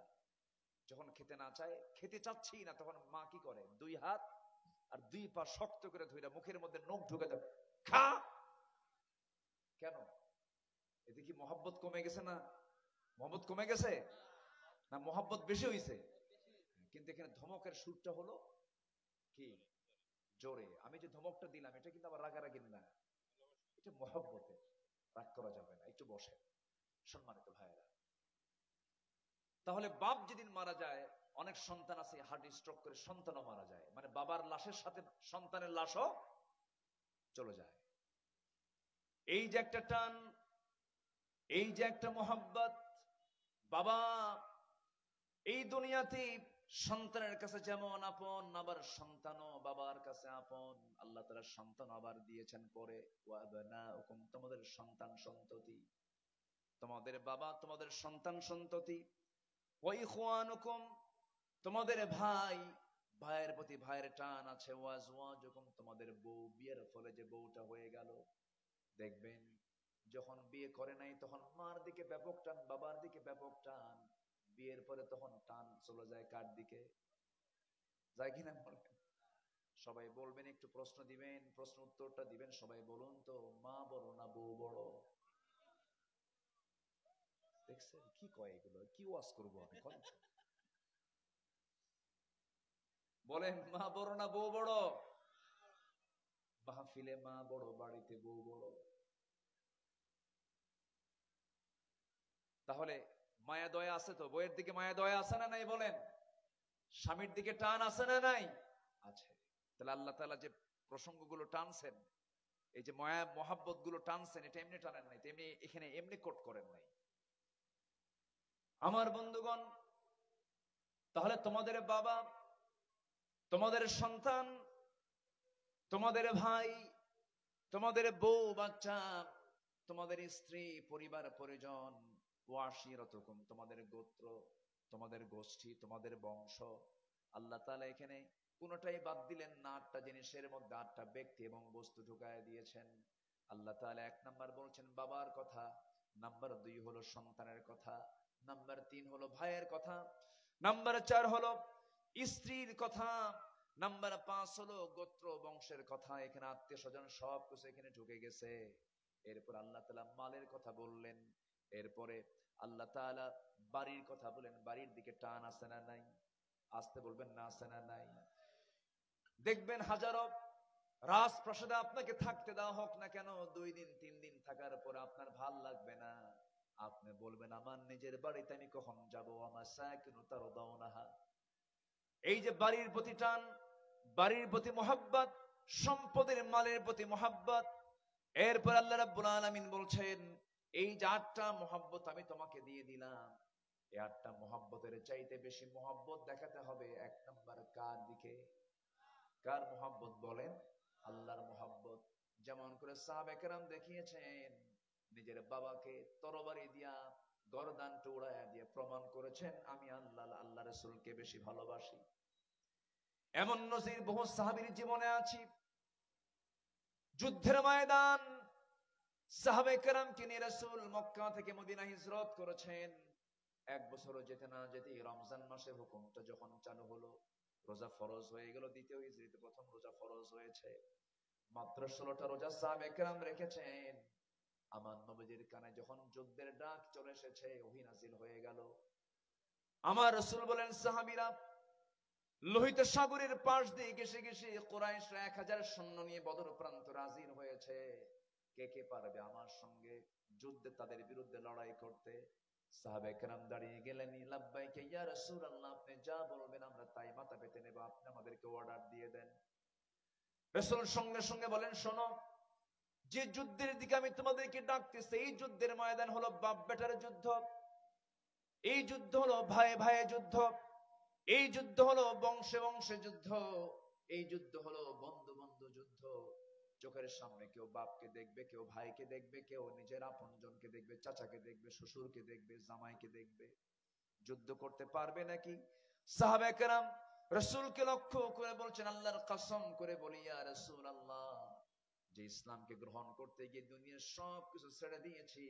যখন খেতে না চায়, খেতে চাচ্ছি না, তখন মা কি করে? দুই হাত আর দুই পা শক্ত করে ধরে মুখের মধ্যে নখ ঢুকে দেয়, খা। কেন? এতে কি মহব্বত কমে গেছে না? মহব্বত কমে গেছে না মহব্বত বেশি হয়েছে? কিন্তু এখানে ধমকের সুরটা হলো কি? জোরে। আমি যে ধমকটা দিলাম, এটা কিন্তু আবার রাগারাগি না, এটা মহব্বতে, রাগ করা যাবে না। একটু বসে। সম্মানিত ভাইয়েরা, তাহলে বাপ যেদিন মারা যায়, অনেক সন্তান আছে হার্ট স্ট্রোক করে সন্তানও মারা যায়, মানে বাবার লাশের সাথে সন্তানের লাশও চলে যায়। এই যে একটা টান, এই যে একটা মহব্বত, বাবা এই দুনিয়াতে সন্তানের কাছে যেমন আপন, আবার সন্তানও বাবার কাছে আপন। আল্লাহ তাআলা সন্তান আবার দিয়েছেন পরে, ওয়া আবনাউকুম, তোমাদের সন্তান সন্ততি, তোমাদের বাবা তোমাদের সন্তান সন্ততি, ওয়া ইখওয়ানুকুম, তোমাদের ভাই ভাইয়ের প্রতি ভাইয়ের টান আছে। ওয়াজওয়াজুকুম, তোমাদের বউ, বিয়ের ফলে যে বউটা হয়ে গেল, দেখবেন যখন বিয়ে করে নাই তখন মার দিকে ব্যাপক টান, বাবার দিকে ব্যাপক টান, বিয়ের পরে তখন টান চলে যায় কার দিকে? যায় কিনা বলেন? সবাই বলবেন, একটু প্রশ্ন দিবেন, প্রশ্ন উত্তরটা দিবেন। সবাই বলুন তো, মা বড় না বউ বড়? দেখছেন কি কয় এগুলো? কি ওয়াজ করবো আমি? বলেন, মা বড় না বউ বড়? মাহফিলে মা বড়, বাড়িতে বউ বড়। তাহলে মায়া দয়া আছে তো? বইয়ের দিকে মায়া দয়া আছে না নাই বলেন? স্বামীর দিকে টান আছে না নাই? আছে। তাহলে আল্লাহ তাআলা যে প্রসঙ্গগুলো টানছেন, এই যে মায়া মহাব্বত গুলো টানছেন, এটা এমনি টানেন নাই, তেমনি এখানে এমনি কোট করেন নাই। আমার বন্ধুগণ, তাহলে তোমাদের বাবা, তোমাদের সন্তান, তোমাদের ভাই, তোমাদের বউ বাচ্চা, তোমাদের স্ত্রী, পরিবার পরিজন, ওয়াশিরাতুকুম, তোমাদের গোত্র, তোমাদের গোষ্ঠী, তোমাদের বংশ, আল্লাহ তাআলা এখানে কোনটাই বাদ দিলেন না। 8টা জিনিসের মধ্যে 8টা ব্যক্তি এবং বস্তু ঢুকায় দিয়েছেন। আল্লাহ তাআলা 1 নাম্বার বলছেন বাবার কথা, নাম্বার 2 হলো সন্তানের কথা, নাম্বার 3 হলো ভাইয়ের কথা, নাম্বার 4 হলো স্ত্রীর কথা, নাম্বার 5 হলো গোত্র বংশের কথা। এখানে আত্মীয় স্বজন সব কিছু এখানে ঢুকে গেছে। এরপর আল্লাহ তাআলা মালের কথা বললেন। এরপরে আল্লাহ তাআলা বাড়ির কথা বলেন। বাড়ির দিকে টান আছে না নাই? আসতে বলবেন না, আছে না নাই? দেখবেন হাজারো রাজপ্রাসাদে আপনাকে থাকতে দেওয়া হোক না কেন, 2 দিন 3 দিন থাকার পর আপনার ভাল লাগবে না। আপনি বলবেন, আমার নিজের বাড়িতে আমি কখন যাব? আমার সাকিনু তারদাউনাহা। এই যে বাড়ির প্রতি টান, বাড়ির প্রতি মহাব্বত, সম্পদের মালের প্রতি মহাব্বত। এরপর আল্লাহ রাব্বুল আলামিন বলছেন, এই যে 8টা মহাব্বত আমি তোমাকে দিয়ে দিলাম, এই 8টা মহাব্বতের চাইতে বেশি মহাব্বত দেখাতে হবে 1 নাম্বার কার দিকে? কার মহাব্বত বলেন? আল্লাহর মহাব্বত। যেমন করে সাহাবায়ে কেরাম দেখিয়েছেন, নিজের বাবাকে তরবারি দিয়া গর্দানটা উড়াইয়া দিয়ে প্রমাণ করেছেন, আমি আল্লাহ রাসূলকে বেশি ভালোবাসি। এমন নজির বহু সাহাবীর জীবনে আছে। যুদ্ধের ময়দান, সাহাবায়ে কেরামকে নিয়ে রাসূল মক্কা থেকে মদিনা হিজরত করেছেন। 1 বছরও যেতে না যেতে রমজান মাসের হুকুমটা যখন চালু হলো, রোজা ফরজ হয়ে গেল। দ্বিতীয় হিজরিতে প্রথম রোজা ফরজ হয়েছে। মাত্র 16টা রোজা সাহাবায়ে কেরাম রেখেছেন। আমার নবীজির কানে যখন যুদ্ধের ডাক চলে এসেছে, ওহী নাযিল হয়ে গেল। আমার রাসূল বলেন, সাহাবীরা লোহিত সাগরের পাশ দিয়ে ঘেঁষে ঘেঁষে কুরাইশরা 1000 সৈন্য নিয়ে বদর প্রান্তরে হাজির হয়েছে। কে কে পারবে আমার সঙ্গে যুদ্ধে তাদের বিরুদ্ধে লড়াই করতে? সাহাবায়ে কেরাম দাঁড়িয়ে গেলেন, লাব্বাইক ইয়া রাসূলুল্লাহ, আপনি যা বলবেন আমরা তাই মাথা পেতে নেব, আপনি আমাদেরকে অর্ডার দিয়ে দেন। রাসূল সঙ্গে সঙ্গে বলেন, শোনো, যে যুদ্ধের দিকে আমি তোমাদেরকে ডাকতেছি, এই যুদ্ধের ময়দান হলো বাপ বেটার যুদ্ধ, এই যুদ্ধ হলো ভাই ভাইয়ের যুদ্ধ, এই যুদ্ধ হলো বংশে বংশে যুদ্ধ, এই যুদ্ধ হলো বন্ধু বন্ধু যুদ্ধ। চোখের সামনে কেউ বাপকে দেখবে, কেউ ভাইকে দেখবে, কেউ নিজের আপনজনকে দেখবে, চাচাকে দেখবে, শ্বশুরকে দেখবে, জামাইকে দেখবে। যুদ্ধ করতে পারবে নাকি? সাহাবায়ে কেরাম রাসূলকে লক্ষ্য করে বলছেন, আল্লাহর কসম করে বলি ইয়া রাসূলুল্লাহ, যে ইসলামকে গ্রহণ করতে গিয়ে দুনিয়ার সব কিছু ছেড়ে দিয়েছি,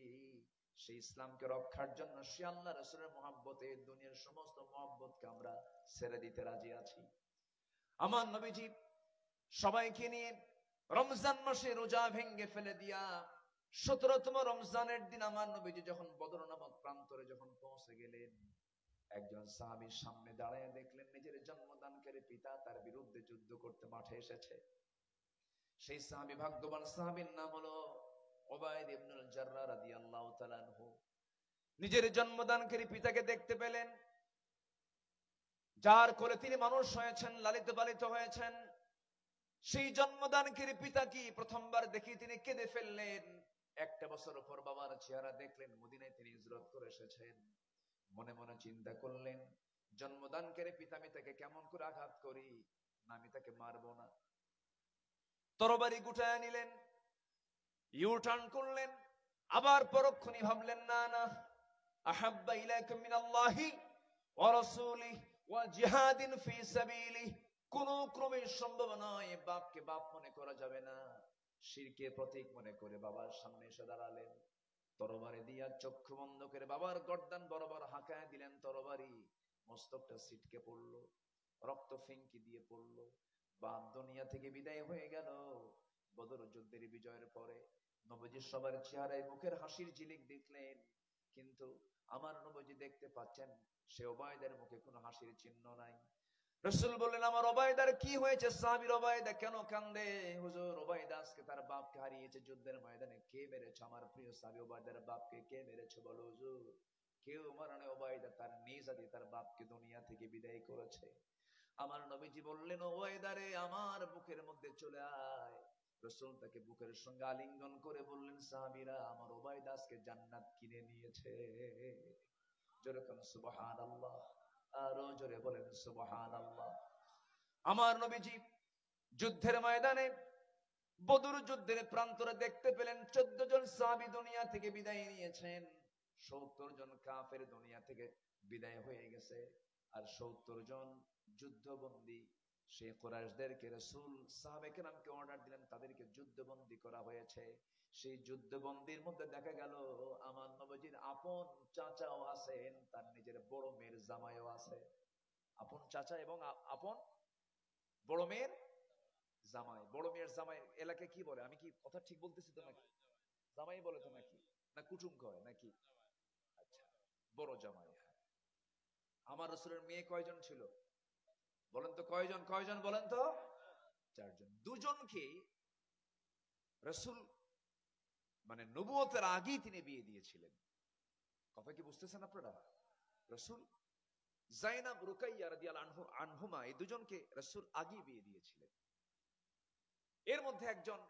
সেই ইসলামকে রক্ষার জন্য সে আল্লাহ রাসূলের মহব্বতে দুনিয়ার সমস্ত মহব্বতকে আমরা ছেড়ে দিতে রাজি আছি। আমার নবীজি সবাইকে নিয়ে রমজান মাসে রোজা ভেঙ্গে ফেলে দিয়া 17তম রমজানের দিন আমার নবীজি যখন বদর নামক প্রান্তরে যখন পৌঁছে গেলেন, একজন সাহাবীর সামনে দাঁড়ায় দেখলেন নিজের জন্মদানকারী পিতা তার বিরুদ্ধে যুদ্ধ করতে মাঠে এসেছে। সেই সাহাবী, ভাগ্যবান সাহাবীর নাম হলো উবাইদ ইবনুল জাররাহ রাদিয়াল্লাহু তাআলা আনহু। নিজের জন্মদানকারী পিতাকে দেখতে পেলেন, যার কোলে তিনি মানুষ হয়েছেন, লালিত পালিত হয়েছেন, সেই জন্মদানকারী পিতা কি প্রথমবার দেখি তিনি কেঁদে ফেললেন। 1টা বছর পর বাবার চেহারা দেখলেন, মদিনায় তিনি হিজরত করে এসেছেন। মনে মনে চিন্তা করলেন, জন্মদানকারী পিতা, আমি তাকে কেমন করে আঘাত করি, না আমি তাকে মারবো না। তরবারি গুটায় নিলেন, ইউটার্ন করলেন, আবার পরক্ষণে ভাবলেন, না না, আহাব্বা ইলাইকা মিনাল্লাহি ওয়া রাসূলিহি ওয়া জিহাদিন ফি সাবিলিহি, কোন ক্রমে সম্ভব নয়। বাপকে বাপ মনে করা যাবে না। শিরকে প্রতীক মনে করে বাবার সামনে এসে দাঁড়ালেন, তরবারি দিয়া চক্ষু বন্ধ করে বাবার গর্দান বরাবর হাঁকায় দিলেন তরবারি। মস্তকটা ছিটকে পড়লো, রক্ত ফিঙ্কি দিয়ে পড়লো। বাপ দুনিয়া থেকে বিদায় হয়ে গেল। বদর যুদ্ধের বিজয়ের পরে নবীজি সবার চেহারায় মুখের হাসির ঝিলিক দেখলেন, কিন্তু আমার নবীজি দেখতে পাচ্ছেন সে ওবায়দার মুখে কোনো হাসির চিহ্ন নাই। রাসূল বললেন, আমার ওবায়দার কি হয়েছে? সাহাবীর ওবায়দা কেন কান্দে? হুজুর, ওবায়দা আজকে তার বাপকে হারিয়েছে যুদ্ধের ময়দানে। কে মেরেছে? আমার প্রিয় সাহাবী ওবায়দার বাপকে কে মেরেছে বলো হুজুর? কেউ মারানে, ওবায়দা তার নিজ হাতে তার বাপকে দুনিয়া থেকে বিদায় করেছে। আমার নবীজি বললেন, ওবায়দারে আমার বুকের মধ্যে চলে আয়। রাসূল তাকে বুকের সঙ্গে আলিঙ্গন করে বললেন, সাহাবীরা, আমার ওবায়দা আজকে জান্নাত কিনে নিয়েছে। জোরে বলেন সুবহানাল্লাহ, আরো জোরে বলেন সুবহানাল্লাহ। আমার নবীজি যুদ্ধের ময়দানে বদর যুদ্ধের প্রান্তরে দেখতে পেলেন 14 জন সাহাবী দুনিয়া থেকে বিদায় নিয়েছেন। 70 জন কাফের দুনিয়া থেকে বিদায় হয়ে গেছে, আর 70 জন যুদ্ধবন্দী। সেই কুরাইশদেরকে রাসূল সাহাবায়ে কেরামকে অর্ডার দিলেন, তাদেরকে যুদ্ধবন্দী করা হয়েছে। সেই যুদ্ধবন্দীর মধ্যে দেখা গেল আমার নবীজির আপন চাচাও আছেন, তার নিজের বড় মেয়ের জামাইও আছে। আপন চাচা এবং আপন বড় মেয়ের জামাই। বড় মেয়ের জামাই এলাকায় কি বলে? আমি কি কথা ঠিক বলতেছি তো নাকি? জামাই বলে তো নাকি, না কুটুম কয় নাকি? আচ্ছা, বড় জামাই। হ্যাঁ, আমার রাসূলের মেয়ে কয়জন ছিল বলেন তো? কয়জন? কয়জন বলেন তো? 4 জন। দুজনকে রাসূল মানে নবুয়তের আগেই তিনি বিয়ে দিয়েছিলেন। কথা কি বুঝতেছেন আপনারা? রাসূল যায়েনাব, রুকাইয়া রাদিয়াল্লাহু আনহুমা, এই দুজনকে রাসূল আগেই বিয়ে দিয়েছিলেন। এর মধ্যে একজন,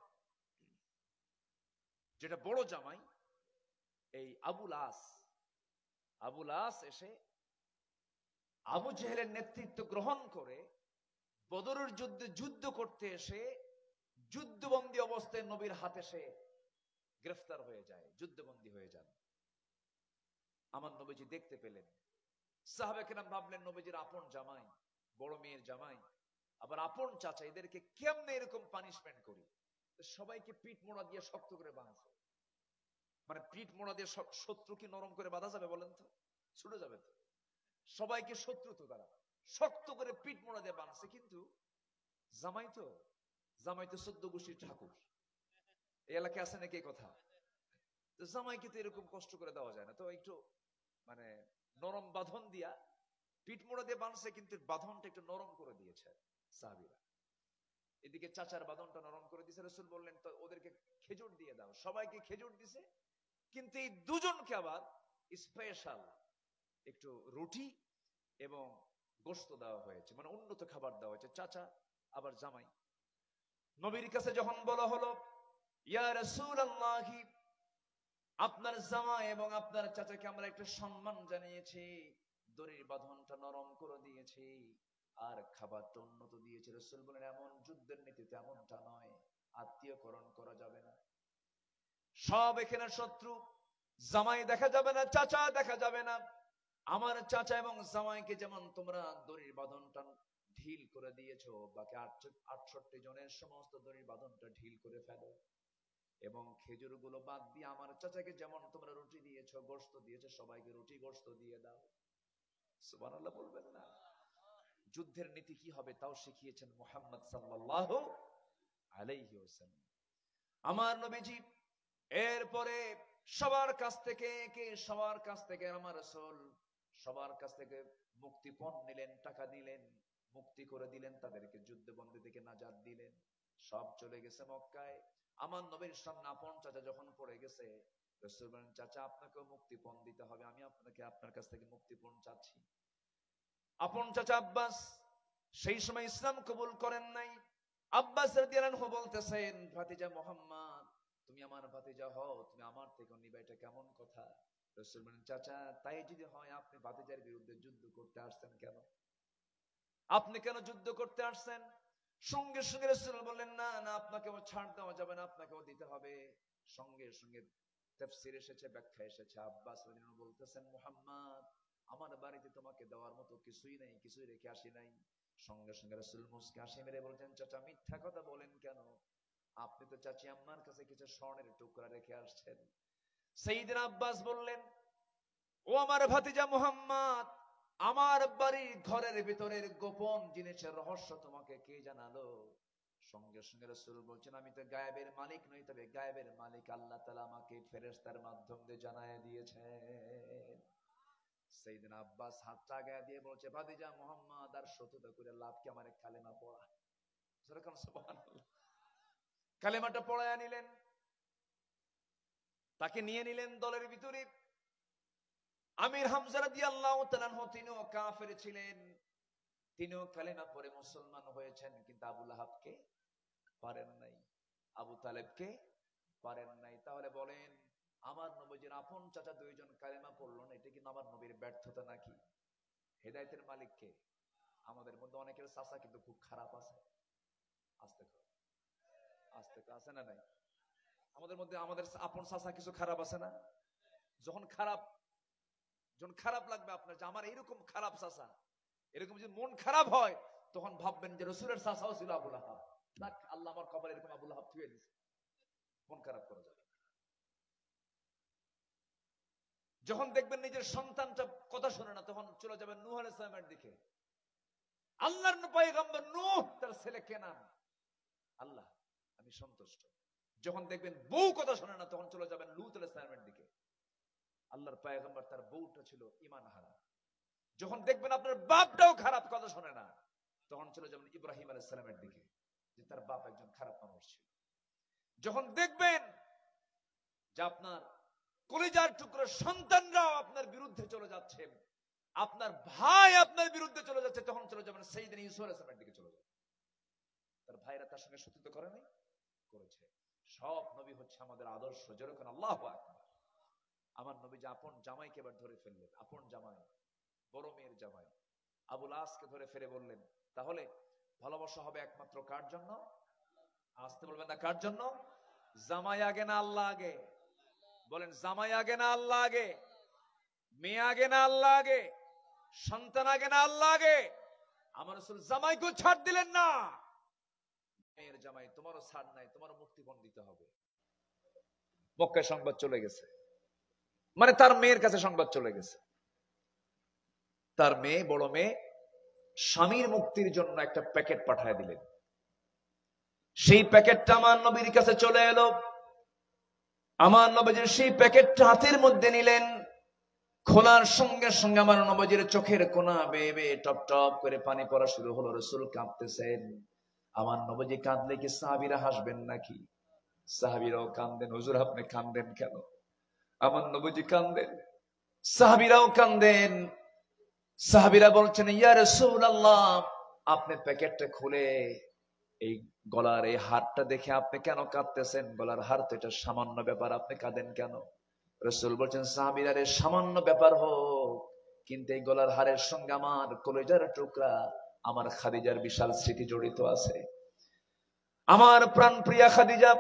যেটা বড় জামাই, এই আবুল আস এসে আবু জেহেলের নেতৃত্ব গ্রহণ করে বদরের যুদ্ধে যুদ্ধ করতে এসে যুদ্ধবন্দী অবস্থায় নবীর হাতে সে গ্রেফতার হয়ে যায়, যুদ্ধবন্দী হয়ে যান। আমার নবীজি দেখতে পেলেন। সাহাবায়ে কেরাম ভাবলেন নবীজির আপন জামাই, বড় মেয়ের জামাই, আবার আপন চাচা, এদেরকে কেমনে এরকম পানিশমেন্ট করি? সবাইকে পিঠ মোড়া দিয়ে শক্ত করে বাঁধছে। মানে পিঠ মোড়া দিয়ে শত্রু কি নরম করে বাঁধা যাবে বলেন তো? ছুটে যাবে তো। সবাইকে শত্রু তো তারা শক্ত করে পিঠ মোড়া দিয়ে বাঁধছে। কিন্তু জামাই তো 14 গোষ্ঠীর ঠাকুর। এই এলাকায় আছে নাকি এই কথা? তো জামাইকে তো এরকম কষ্ট করে দেওয়া যায় না, তো একটু মানে নরম বাঁধন দিয়া পিঠ মোড়া দিয়ে বাঁধছে, কিন্তু বাঁধনটা একটু নরম করে দিয়েছে সাহাবীরা। এদিকে চাচার বাঁধনটা নরম করে দিয়েছে। রাসূল বললেন, তো ওদেরকে খেজুর দিয়ে দাও। সবাইকে খেজুর দিছে, কিন্তু এই দুজনকে আবার স্পেশাল একটু রুটি এবং গোশত দেওয়া হয়েছে, মানে উন্নত খাবার দেওয়া হয়েছে। চাচা আবার জামাই। নবীর কাছে যখন বলা হলো, ইয়া রাসূলুল্লাহ, আপনার জামাই এবং আপনার চাচাকে আমরা একটা সম্মান জানিয়েছি, দড়ির বাঁধনটা নরম করে দিয়েছি, আর খাবারটা উন্নত দিয়েছে। রাসূল বলেন, এমন যুদ্ধের নীতিতে এমনটা নয়, আত্মীয়করণ করা যাবে না। সব এখানে শত্রু, জামাই দেখা যাবে না, চাচা দেখা যাবে না। আমার চাচা এবং জামাইকে যেমন তোমরা দড়ির বাঁধনটা ঢিল করে দিয়েছো, বাকি 68 জনের সমস্ত দড়ির বাঁধনটা ঢিল করে ফেলো, এবং খেজুর গুলো বাদ দিয়ে আমার চাচাকে যেমন তোমরা রুটি দিয়েছো, গোশত দিয়েছো, সবাইকে রুটি গোশত দিয়ে দাও। সুবহানাল্লাহ বলবেন না? যুদ্ধের নীতি কি হবে তাও শিখিয়েছেন মুহাম্মদ সাল্লাল্লাহু আলাইহি ওয়াসাল্লাম। আমার নবীজি এরপরে সবার কাছ থেকে আমার রাসূল সবার কাছ থেকে মুক্তিপণ নিলেন, টাকা দিলেন, মুক্তি করে দিলেন, তাদেরকে যুদ্ধবন্দী থেকে নাজাত দিলেন। সব চলে গেছে মক্কায়। আমার নবীর সামনে আপন চাচা যখন পড়ে গেছে, রাসূল বলেন, চাচা আপনাকেও মুক্তিপণ দিতে হবে, আমি আপনার কাছ থেকে মুক্তিপণ চাচ্ছি। আপন চাচা আব্বাস সেই সময় ইসলাম কবুল করেন নাই। আব্বাস রাদিয়াল্লাহু আনহু বলতেছেন, ভাতিজা মুহাম্মদ, তুমি আমার ভাতিজা হও, তুমি আমার থেকে নিবা, এটা কেমন কথা? রাসূল বলেন, চাচা তাই যদি হয়, আপনি ভাতিজার বিরুদ্ধে যুদ্ধ করতে আসছেন কেন? আপনি কেন যুদ্ধ করতে আসছেন? সঙ্গে সঙ্গে রাসূল বললেন, না না, আপনাকেও ছাড় দেওয়া যাবে না, আপনাকেও দিতে হবে। সঙ্গে সঙ্গে তাফসীর এসেছে, ব্যাখ্যা এসেছে, আব্বাস রাদিয়াল্লাহু আনহু বলতেছেন, মুহাম্মদ, আমার বাড়িতে তোমাকে দেওয়ার মতো কিছুই নাই, কিছুই রেখে আসি নাই। সঙ্গে সঙ্গে রাসূল মুস্কি হাসি মেরে বলছেন, চাচা মিথ্যা কথা বলেন কেন? আপনি তো চাচি আম্মার কাছে কিছু স্বর্ণের টুকরা রেখে আসছেন। সাইয়েদনা আব্বাস বললেন, ও আমার ভাতিজা মুহাম্মদ, আমার বাড়ির ঘরের ভিতরের গোপন জিনিসের রহস্য তোমাকে কে জানালো? সঙ্গে সঙ্গে রাসূল বলছেন, আমি তো গায়েবের মালিক নই, তবে গায়েবের মালিক আল্লাহ তাআলা আমাকে ফেরেশতার মাধ্যমে জানায় দিয়েছেন। সাইয়েদনা আব্বাস হাতটা গায়ে দিয়ে বলছে, ভাতিজা মুহাম্মদ, আর শত্রুতা করে লাভ কি? আমার কালেমা পড়া। যেরকম সুবহানাল্লাহ, কালেমাটা পড়ায় নিলেন, তাকে নিয়ে নিলেন দলের ভিতরে। আমির হামজা রাদিয়াল্লাহু তাআলা আনহু, তিনিও কাফের ছিলেন, তিনিও কালেমা পড়ে মুসলমান হয়েছেন, কিন্তু আবু লাহাবকে পারেন নাই, আবু তালেবকে পারেন নাই। তাহলে বলেন, আমার নবীর আপন চাচা দুইজন কালেমা পড়লো না, এটা কিন্তু আমার নবীর ব্যর্থতা নাকি? হেদায়েতের মালিক কে? আমাদের মধ্যে অনেকের চাচা কিন্তু খুব খারাপ আছে। আস্তে আস্তে আছে না নাই? আমাদের মধ্যে আমাদের আপন চাচা কিছু খারাপ আছে না? যখন খারাপ লাগবে আপনার যে আমার এইরকম খারাপ চাচা, এরকম যদি মন খারাপ হয়, তখন ভাববেন যে রাসূলের চাচাও ছিল আবু লাহাব। দেখ, আল্লাহ আমার কপালে এরকম আবু লাহাব থুয়ে দিয়েছে। মন খারাপ করা যাবে। যখন দেখবেন নিজের সন্তানটা কথা শোনে না, তখন চলে যাবেন নূহ আলাইহিস সালামের দিকে। আল্লাহর পয়গম্বর নূহ, তার ছেলে কেনান, আল্লাহ আমি সন্তুষ্ট। যখন দেখবেন বউ কথা শোনে না, তখন চলে যাবেন লূত আলাইহিস সালামের দিকে। আল্লাহর পয়গম্বর, তার বউটা ছিল ঈমান হারা। যখন দেখবেন আপনার বাপটাও খারাপ, কথা শোনে না, তখন চলে যাবেন ইব্রাহিম আলাইহিস সালামের দিকে, যে তার বাপ একজন খারাপ মানুষ ছিল। যখন দেখবেন যে আপনার কলিজার টুকরো সন্তানরাও আপনার বিরুদ্ধে চলে যাচ্ছে, আপনার ভাই আপনার বিরুদ্ধে চলে যাচ্ছে, তখন চলে যাবেন সাইয়েদনা ইউসুফ আলাইহিস সালামের দিকে চলে যাবেন। তার ভাইরা তার সঙ্গে শত্রুতা করে নাই? করেছে। সব নবী হচ্ছে আমাদের আদর্শ। যেরকম আল্লাহু আকবার। আমার নবী যে আপন জামাইকে এবার ধরে ফেললেন, আপন জামাই, বড় মেয়ের জামাই আবুল আসকে ধরে ফেলে বললেন, তাহলে ভালোবাসা হবে একমাত্র কার জন্য? আসতে বলবেন না, কার জন্য? জামাই আগে না আল্লাহ আগে? বলেন, জামাই আগে না আল্লাহ আগে? মেয়ে আগে না আল্লাহ আগে? সন্তান আগে না আল্লাহ আগে? আমার রাসূল জামাইকে ছাড় দিলেন না। মেয়ের জামাই, তোমারও ছাড় নাই, তোমারও মুক্তিপণ দিতে হবে। মক্কায় সংবাদ চলে গেছে, মানে তার মেয়ের কাছে সংবাদ চলে গেছে। তার মেয়ে, বড় মেয়ে, স্বামীর মুক্তির জন্য একটা প্যাকেট পাঠিয়ে দিলেন। সেই প্যাকেটটা আমার নবীর কাছে চলে এলো। আমার নবীর সেই প্যাকেটটা হাতের মধ্যে নিলেন। খোলার সঙ্গে সঙ্গে আমার নবীর চোখের কোনা বেয়ে বেয়ে টপ টপ করে পানি পড়া শুরু হলো। রাসূল কাঁদতেছেন। আমার নবী কাঁদলে কি সাহাবীরা হাসবেন নাকি? সাহাবীরাও কাঁদেন। হুজুর আপনি কাঁদেন কেন? আমার নবী কাঁদেন, সাহাবীরাও কাঁদেন। সাহাবীরা বলছেন, ইয়া রাসূলুল্লাহ, আপনি প্যাকেটটা খুলে এই গলার এই হারটা দেখে আপনি কেন কাঁদতেছেন? গলার হার তো এটা সামান্য ব্যাপার, আপনি কাঁদেন কেন? রাসূল বলছেন, সাহাবীরা রে, সামান্য ব্যাপার হোক, কিন্তু এই গলার হারের সঙ্গে আমার কলিজার টুকরা, আমার খাদিজার বিশাল স্মৃতি জড়িত আছে। আমার প্রাণ প্রিয়া খাদিজা,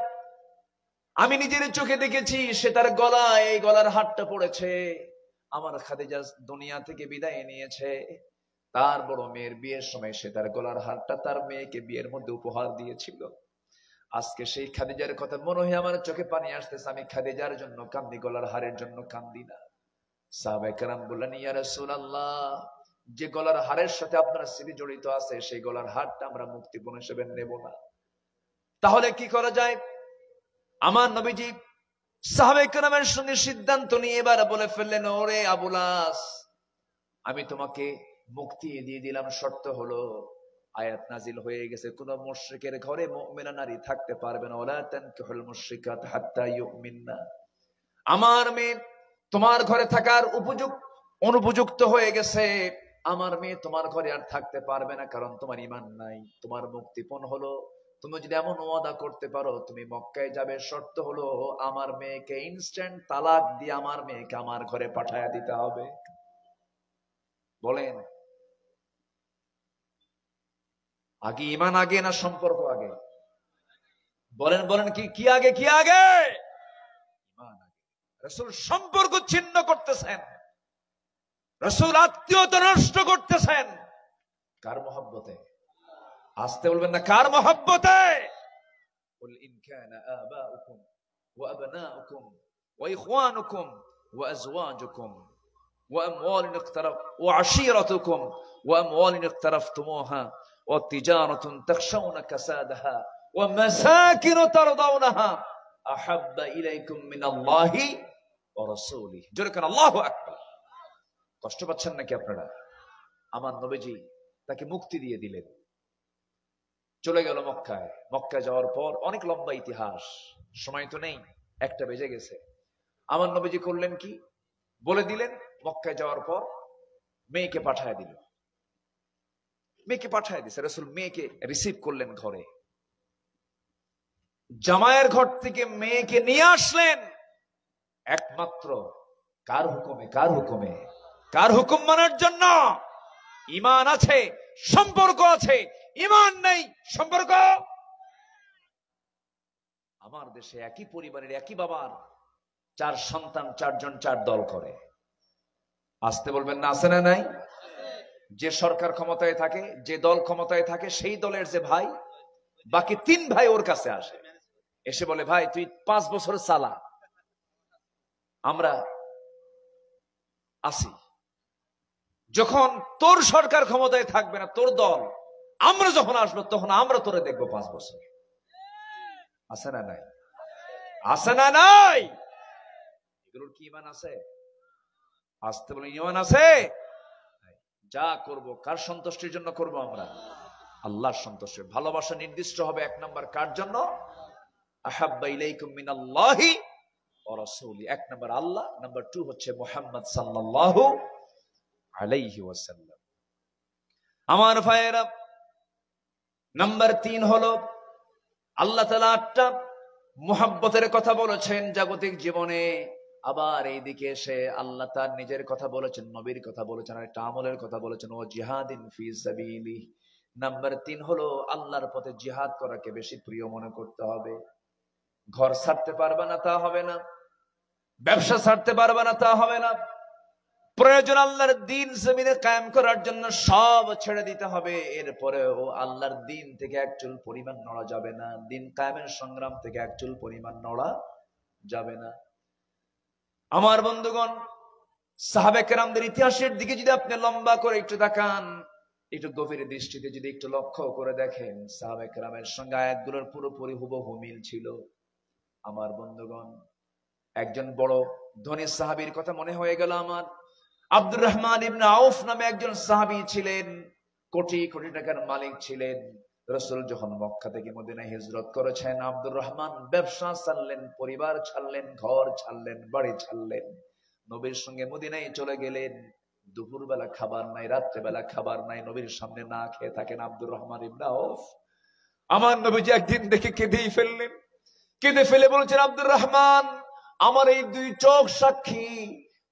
আমি নিজের চোখে দেখেছি সে তার গলায় এই গলার হারটা পড়েছে। আমার খাদিজা দুনিয়া থেকে বিদায় নিয়েছে। তার বড় মেয়ের বিয়ের সময় সে তার গলার হারটা তার মেয়েকে বিয়ের মধ্যে উপহার দিয়েছিল। আজকে সেই খাদিজার কথা মনে হয় আমার চোখে পানি আসতেছে। আমি খাদিজার জন্য কান্দি, গলার হারের জন্য কান্দি না। সাহাবায়ে কেরাম বললেন, ইয়া রাসূলুল্লাহ, যে গলার হারের সাথে আপনার স্মৃতি জড়িত আছে, সেই গলার হারটা আমরা মুক্তিপণ হিসেবে নেব না। তাহলে কি করা যায়? আমার নবীজি সাহাবায়ে কেরামের সঙ্গে সিদ্ধান্ত নিয়ে এবার বলে ফেললেন, ওরে আবুল আস, আমি তোমাকে মুক্তি দিয়ে দিলাম, শর্ত হলো আয়াত নাজিল হয়ে গেছে, কোন মুশরিকের ঘরে মুমিনা নারী থাকতে পারবে না। ওয়ালা তানকিহুল মুশরিকাত হাত্তা ইউমিননা। আমার মেয়ে তোমার ঘরে থাকার অনুপযুক্ত হয়ে গেছে। আমার মেয়ে তোমার ঘরে আর থাকতে পারবে না, কারণ তোমার ঈমান নাই। তোমার মুক্তিপণ হলো, তুমি যদি এমন ওয়াদা করতে পারো তুমি মক্কায় যাবে, শর্ত হলো আমার মেয়েকে ইনস্ট্যান্ট তালাক দিয়ে আমার মেয়েকে আমার ঘরে পাঠায়া দিতে হবে। বলেন, আগে ঈমান আগে না সম্পর্ক আগে? বলেন বলেন, কি আগে? কি আগে? ঈমান আগে। রাসূল সম্পর্ক ছিন্ন করতেছেন, রাসূল আত্মীয়তা নষ্ট করতেছেন। কার মহব্বতে? আসতে বলবেন না, কার মহব্বতে? قل إن كان آباؤكم وأبناؤكم وإخوانكم وأزواجكم وعشيرتكم وأموال اقترفتموها وتجارة تخشون كسادها ومساكن ترضونها أحب إليكم من الله ورسوله جركن الله أكبر কষ্ট পাচ্ছেন নাকি আপনারা? আমার নবীজি তাকে মুক্তি দিয়ে দিলেন, চলে গেল মক্কায়। মক্কায় যাওয়ার পর অনেক লম্বা ইতিহাস, সময় তো নেই, একটা বেজে গেছে। আমার নবীজি করলেন কি, বলে দিলেন। মক্কায় যাওয়ার পর মেয়েকে পাঠায় দিল, মেয়েকে পাঠায় দিছে। রাসূল মেয়েকে রিসিভ করলেন ঘরে, জামাইয়ের ঘর থেকে মেয়েকে নিয়ে আসলেন একমাত্র কার হুকুমে? কার হুকুমে? কার হুকুম মানার জন্য? ঈমান আছে, সম্পর্ক আছে, ঈমান নেই, সম্পর্ক। আমার দেশে একই পরিবারের একই বাবার 4 সন্তান, 4 জন 4 দল করে। আসতে বলবেন না, আছে না নাই? যে সরকার ক্ষমতায় থাকে, যে দল ক্ষমতায় থাকে, সেই দলের যে ভাই, বাকি 3 ভাই ওর কাছে আসে, এসে বলে ভাই তুই 5 বছর চালা, আমরা আসি। যখন তোর সরকার ক্ষমতায় থাকবে না, তোর দল, আমরা যখন আসবো তখন আমরা তোরে দেখবো 5 বছর। আছে না নাই? আছে না নাই? এগুলোর কি ঈমান আছে? আসতে বলে ঈমান আছে? যা করব কার সন্তুষ্টির জন্য করব? আমরা আল্লাহর সন্তুষ্টি। ভালোবাসা নির্দিষ্ট হবে 1 নাম্বার কার জন্য? আহাব্বা ইলাইকুম মিনাল্লাহি ওয়া রাসূলি, 1 নাম্বার আল্লাহ, নাম্বার 2 হচ্ছে মুহাম্মদ সাল্লাল্লাহু আলাইহি ওয়াসাল্লাম। আমার ভাইয়েরা, নাম্বার 3 হলো আল্লাহ তাআলা 8টা মুহাব্বতের কথা বলেছেন জাগতিক জীবনে। আবার এইদিকে এসে আল্লাহ তার নিজের কথা বলেছেন, নবীর কথা বলেছেন, আর একটা আমলের কথা বলেছেন, ও জিহাদিন ফি সাবিলি। নাম্বার 3 হলো আল্লাহর পথে জিহাদ করাকে বেশি প্রিয় মনে করতে হবে। ঘর ছাড়তে পারবে না তা হবে না, ব্যবসা ছাড়তে পারবে না তা হবে না, প্রয়োজন আল্লাহর দ্বীন জমিনে কায়েম করার জন্য সব ছেড়ে দিতে হবে। এরপরেও আল্লাহর দ্বীন থেকে এক চুল পরিমাণ নড়া যাবে না, দ্বীন কায়েমের সংগ্রাম থেকে এক চুল পরিমাণ নড়া যাবে না। আমার বন্ধুগণ, সাহাবে কেরামদের ইতিহাসের দিকে যদি আপনি লম্বা করে একটু তাকান, একটু গভীর দৃষ্টিতে যদি একটু লক্ষ্য করে দেখেন, সাহাবে কেরামের সঙ্গে আয়াতগুলোর পুরোপুরি হুবহু মিল ছিল। আমার বন্ধুগণ, একজন বড় ধনী সাহাবীর কথা মনে হয়ে গেল আমার। আব্দুর রহমান ইবনে আউফ নামে একজন সাহাবী ছিলেন, কোটি কোটি টাকার মালিক ছিলেন। রাসূল যখন মক্কা থেকে মদিনায় হিজরত করেছেন, আব্দুর রহমান ব্যবসা ছাড়লেন, পরিবার ছাড়লেন, ঘর ছাড়লেন, বাড়ি ছাড়লেন, নবীর সঙ্গে মদিনায় চলে গেলেন। দুপুরবেলা খাবার নাই, রাত্রেবেলা খাবার নাই, নবীর সামনে না খেয়ে থাকেন আব্দুর রহমান ইবনে আউফ। আমার নবীজি একদিন দেখে কেঁদেই ফেললেন। কেঁদে ফেলে বলছেন, আব্দুর রহমান, আমার এই 2 চোখ সাক্ষী,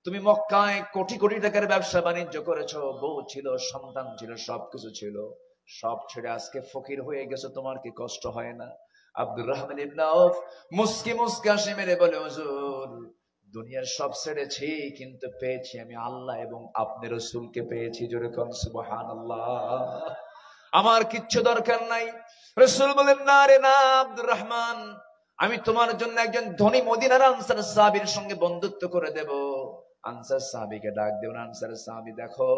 তুমি মক্কায় কোটি কোটি টাকার ব্যবসা বাণিজ্য করেছো, বউ ছিল, সন্তান ছিল, সবকিছু ছিল, সব ছেড়ে আজকে ফকির হয়ে গেছো, তোমার কি কষ্ট হয় না? আব্দুর রহমান ইবনে আউফ মুস্কি মুস্কি হাসি মেরে বলে, হুজুর, দুনিয়ার সব ছেড়েছি, কিন্তু পেয়েছি আমি আল্লাহ এবং আপনি রাসূলকে পেয়েছি। জোরে কোন সুবহানাল্লাহ। আমার কিচ্ছু দরকার নাই। রাসূল বলেন, না রে না আব্দুর রহমান, আমি তোমার জন্য একজন ধনী মদিনার আনসার সাহাবীর সঙ্গে বন্ধুত্ব করে দেব। আনসার সাহাবীকে ডাক দেবেন, আনসার সাহাবী, দেখো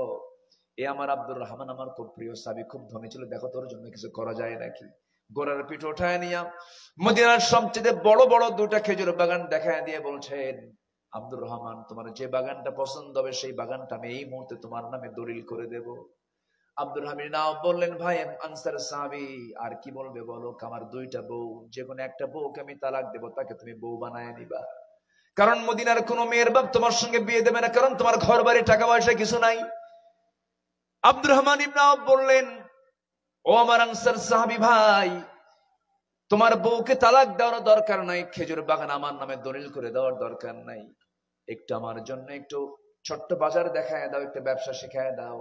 এ আমার আব্দুর রহমান আমার খুব প্রিয় সাহাবী, খুব ধনী ছিল, দেখো তোর জন্য কিছু করা যায় নাকি। গোড়ার পিঠ উঠায় নিয়া মদিনার সবচেয়ে বড় বড় 2টা খেজুর বাগান দেখায় দিয়ে বলছেন, আব্দুর রহমান, তোমার যে বাগানটা পছন্দ হবে সেই বাগানটা আমি এই মুহূর্তে তোমার নামে দলিল করে দেব। আব্দুর রহমান নাও বললেন, ভাই আনসার সাহাবী, আর কি বলবে বলো, আমার 2টা বউ, যে কোনো একটা বউকে আমি তালাক দেব, তাকে তুমি বউ বানায় নিবা, কারণ মদিনার কোন মেয়ের বাপ তোমার সঙ্গে বিয়ে দেবে না, কারণ তোমার ঘর বাড়ি টাকা পয়সা কিছু নাই। আব্দুর রহমান ইবনে আউফ বললেন, ও আমার আনসার সাহাবী ভাই, তোমার বউকে তালাক দেওয়ার দরকার নাই, খেজুর বাগান আমার নামে দলিল করে দেওয়ার দরকার নাই, একটু আমার জন্য একটু ছোট্ট বাজার দেখায় দাও, একটা ব্যবসা শেখায় দাও,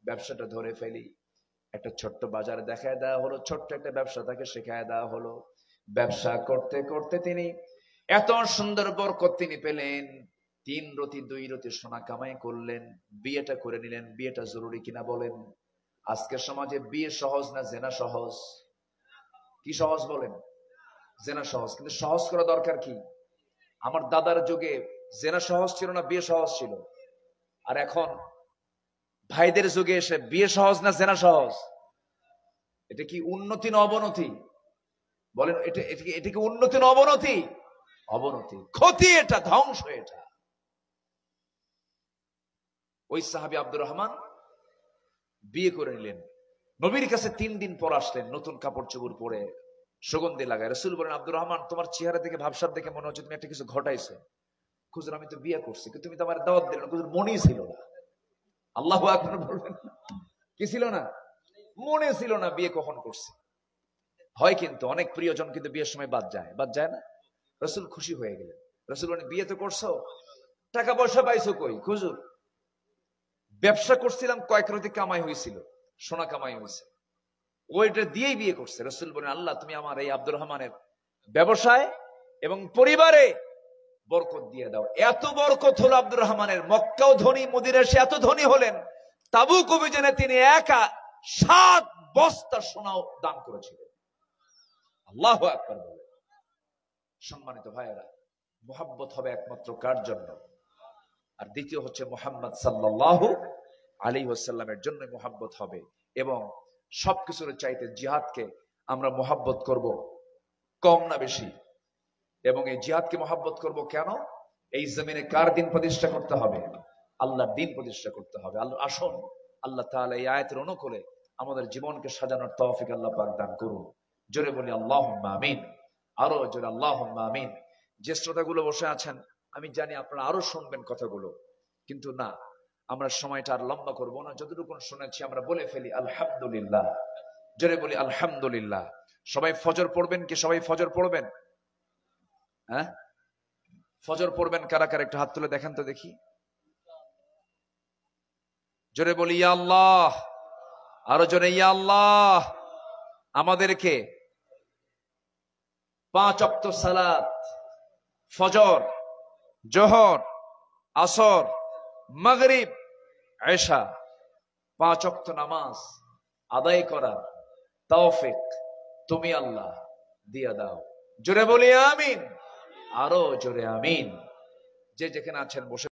ব্যবসাটা ধরে ফেলি। একটা ছোট্ট বাজার দেখায় দেওয়া হলো, ছোট্ট একটা ব্যবসা তাকে শেখায় দেওয়া হলো। ব্যবসা করতে করতে তিনি এত সুন্দর বরকত তিনি পেলেন, 3 রতি 2 রতি সোনা কামাই করলেন, বিয়েটা করে নিলেন। বিয়েটা জরুরি কিনা বলেন? আজকের সমাজে বিয়ে সহজ না জেনা সহজ? কি সহজ বলেন? জেনা সহজ। কিন্তু সহজ করা দরকার কি? আমার দাদার যুগে জেনা সহজ ছিল না বিয়ে সহজ ছিল? আর এখন ভাইদের যুগে এসে বিয়ে সহজ না জেনা সহজ? এটা কি উন্নতি না অবনতি? বলেন, এটা কি উন্নতি না অবনতি? অবনতি, ক্ষতি, এটা ধ্বংস। এটা ওই সাহাবী আব্দুর রহমান বিয়ে করে নিলেন, নবীর কাছে 3 দিন পর আসলেন, নতুন কাপড় চোপড় পরে, সুগন্ধি লাগায়। রাসূল বলেন, আব্দুর রহমান, তোমার চেহারা দেখে, ভাবসাব দেখে মনে হচ্ছে তুমি একটা কিছু ঘটাইছো। হুজুর, আমি তো বিয়ে করছি, কিন্তু তুমি তো আমার দাওয়াত দিলে না। হুজুর, মনেই ছিল না। আল্লাহু আকবার বলবেন। কি ছিল না? মনে ছিল না বিয়ে কখন করছে। হয় কিন্তু অনেক প্রিয়জন কিন্তু বিয়ের সময় বাদ যায় না? রাসূল খুশি হয়ে গেলেন। রাসূল বলেন, বিয়ে তো করছো, টাকা পয়সা পাইছো কই? হুজুর, ব্যবসা করছিলাম, কয়েক রাতি কামাই হয়েছিল, সোনা কামাই হয়েছে, ওইটা দিয়েই বিয়ে করছে। রাসূল বলেন, আল্লাহ তুমি আমার এই আব্দুর রহমানের ব্যবসায় এবং পরিবারে বরকত দিয়ে দাও। এত বরকত হলো আব্দুর রহমানের, মক্কাও ধনী, মদিনা সে এত ধনী হলেন, তাবুক অভিযানে তিনি একা 7 বস্তা সোনাও দান করেছিলেন। আল্লাহু আকবার বলে। সম্মানিত ভাইয়েরা, মুহাব্বত হবে একমাত্র কার জন্য? আর দ্বিতীয় হচ্ছে মুহাম্মদ সাল্লাল্লাহু আলাইহি ওয়াসাল্লামের জন্য মুহাব্বত হবে। এবং সবকিছুর চাইতে জিহাদকে আমরা মুহাব্বত করব, কম না বেশি। এবং এই জিহাদকে মুহাব্বত করব কেন? এই জমিনে কার দিন প্রতিষ্ঠা করতে হবে? আল্লাহর দিন প্রতিষ্ঠা করতে হবে। আল্লাহ আসুন, আল্লাহ তাআলা এই আয়াতের অনুকূলে আমাদের জীবনকে সাজানোর তৌফিক আল্লাহ পাক দান করুন। জোরে বলি আল্লাহুম্মা আমিন। আরো জোরে আল্লাহুম্মা আমিন। যে শ্রোতাগুলো বসে আছেন, আমি জানি আপনারা আরো শুনবেন কথাগুলো, কিন্তু না, আমরা সময়টা আর লম্বা করব না। যতটুকু শুনেছি আমরা বলে ফেলি আলহামদুলিল্লাহ। জোরে বলি আলহামদুলিল্লাহ। সবাই ফজর পড়বেন কি? সবাই ফজর পড়বেন? হ্যাঁ, ফজর পড়বেন কারা কারা? একটু হাত তুলে দেখেন তো দেখি। জোরে বলি ইয়া আল্লাহ। আরো জোরে ইয়া আল্লাহ। আমাদেরকে 5 ওয়াক্ত সালাত, ফজর, জোহর, আসর, মাগরিব, এশা, 5 ওয়াক্ত নামাজ আদায় করার তৌফিক তুমি আল্লাহ দিয়া দাও। জোরে বলি আমিন। আরো জোরে আমিন। যে যেখানে আছেন বসে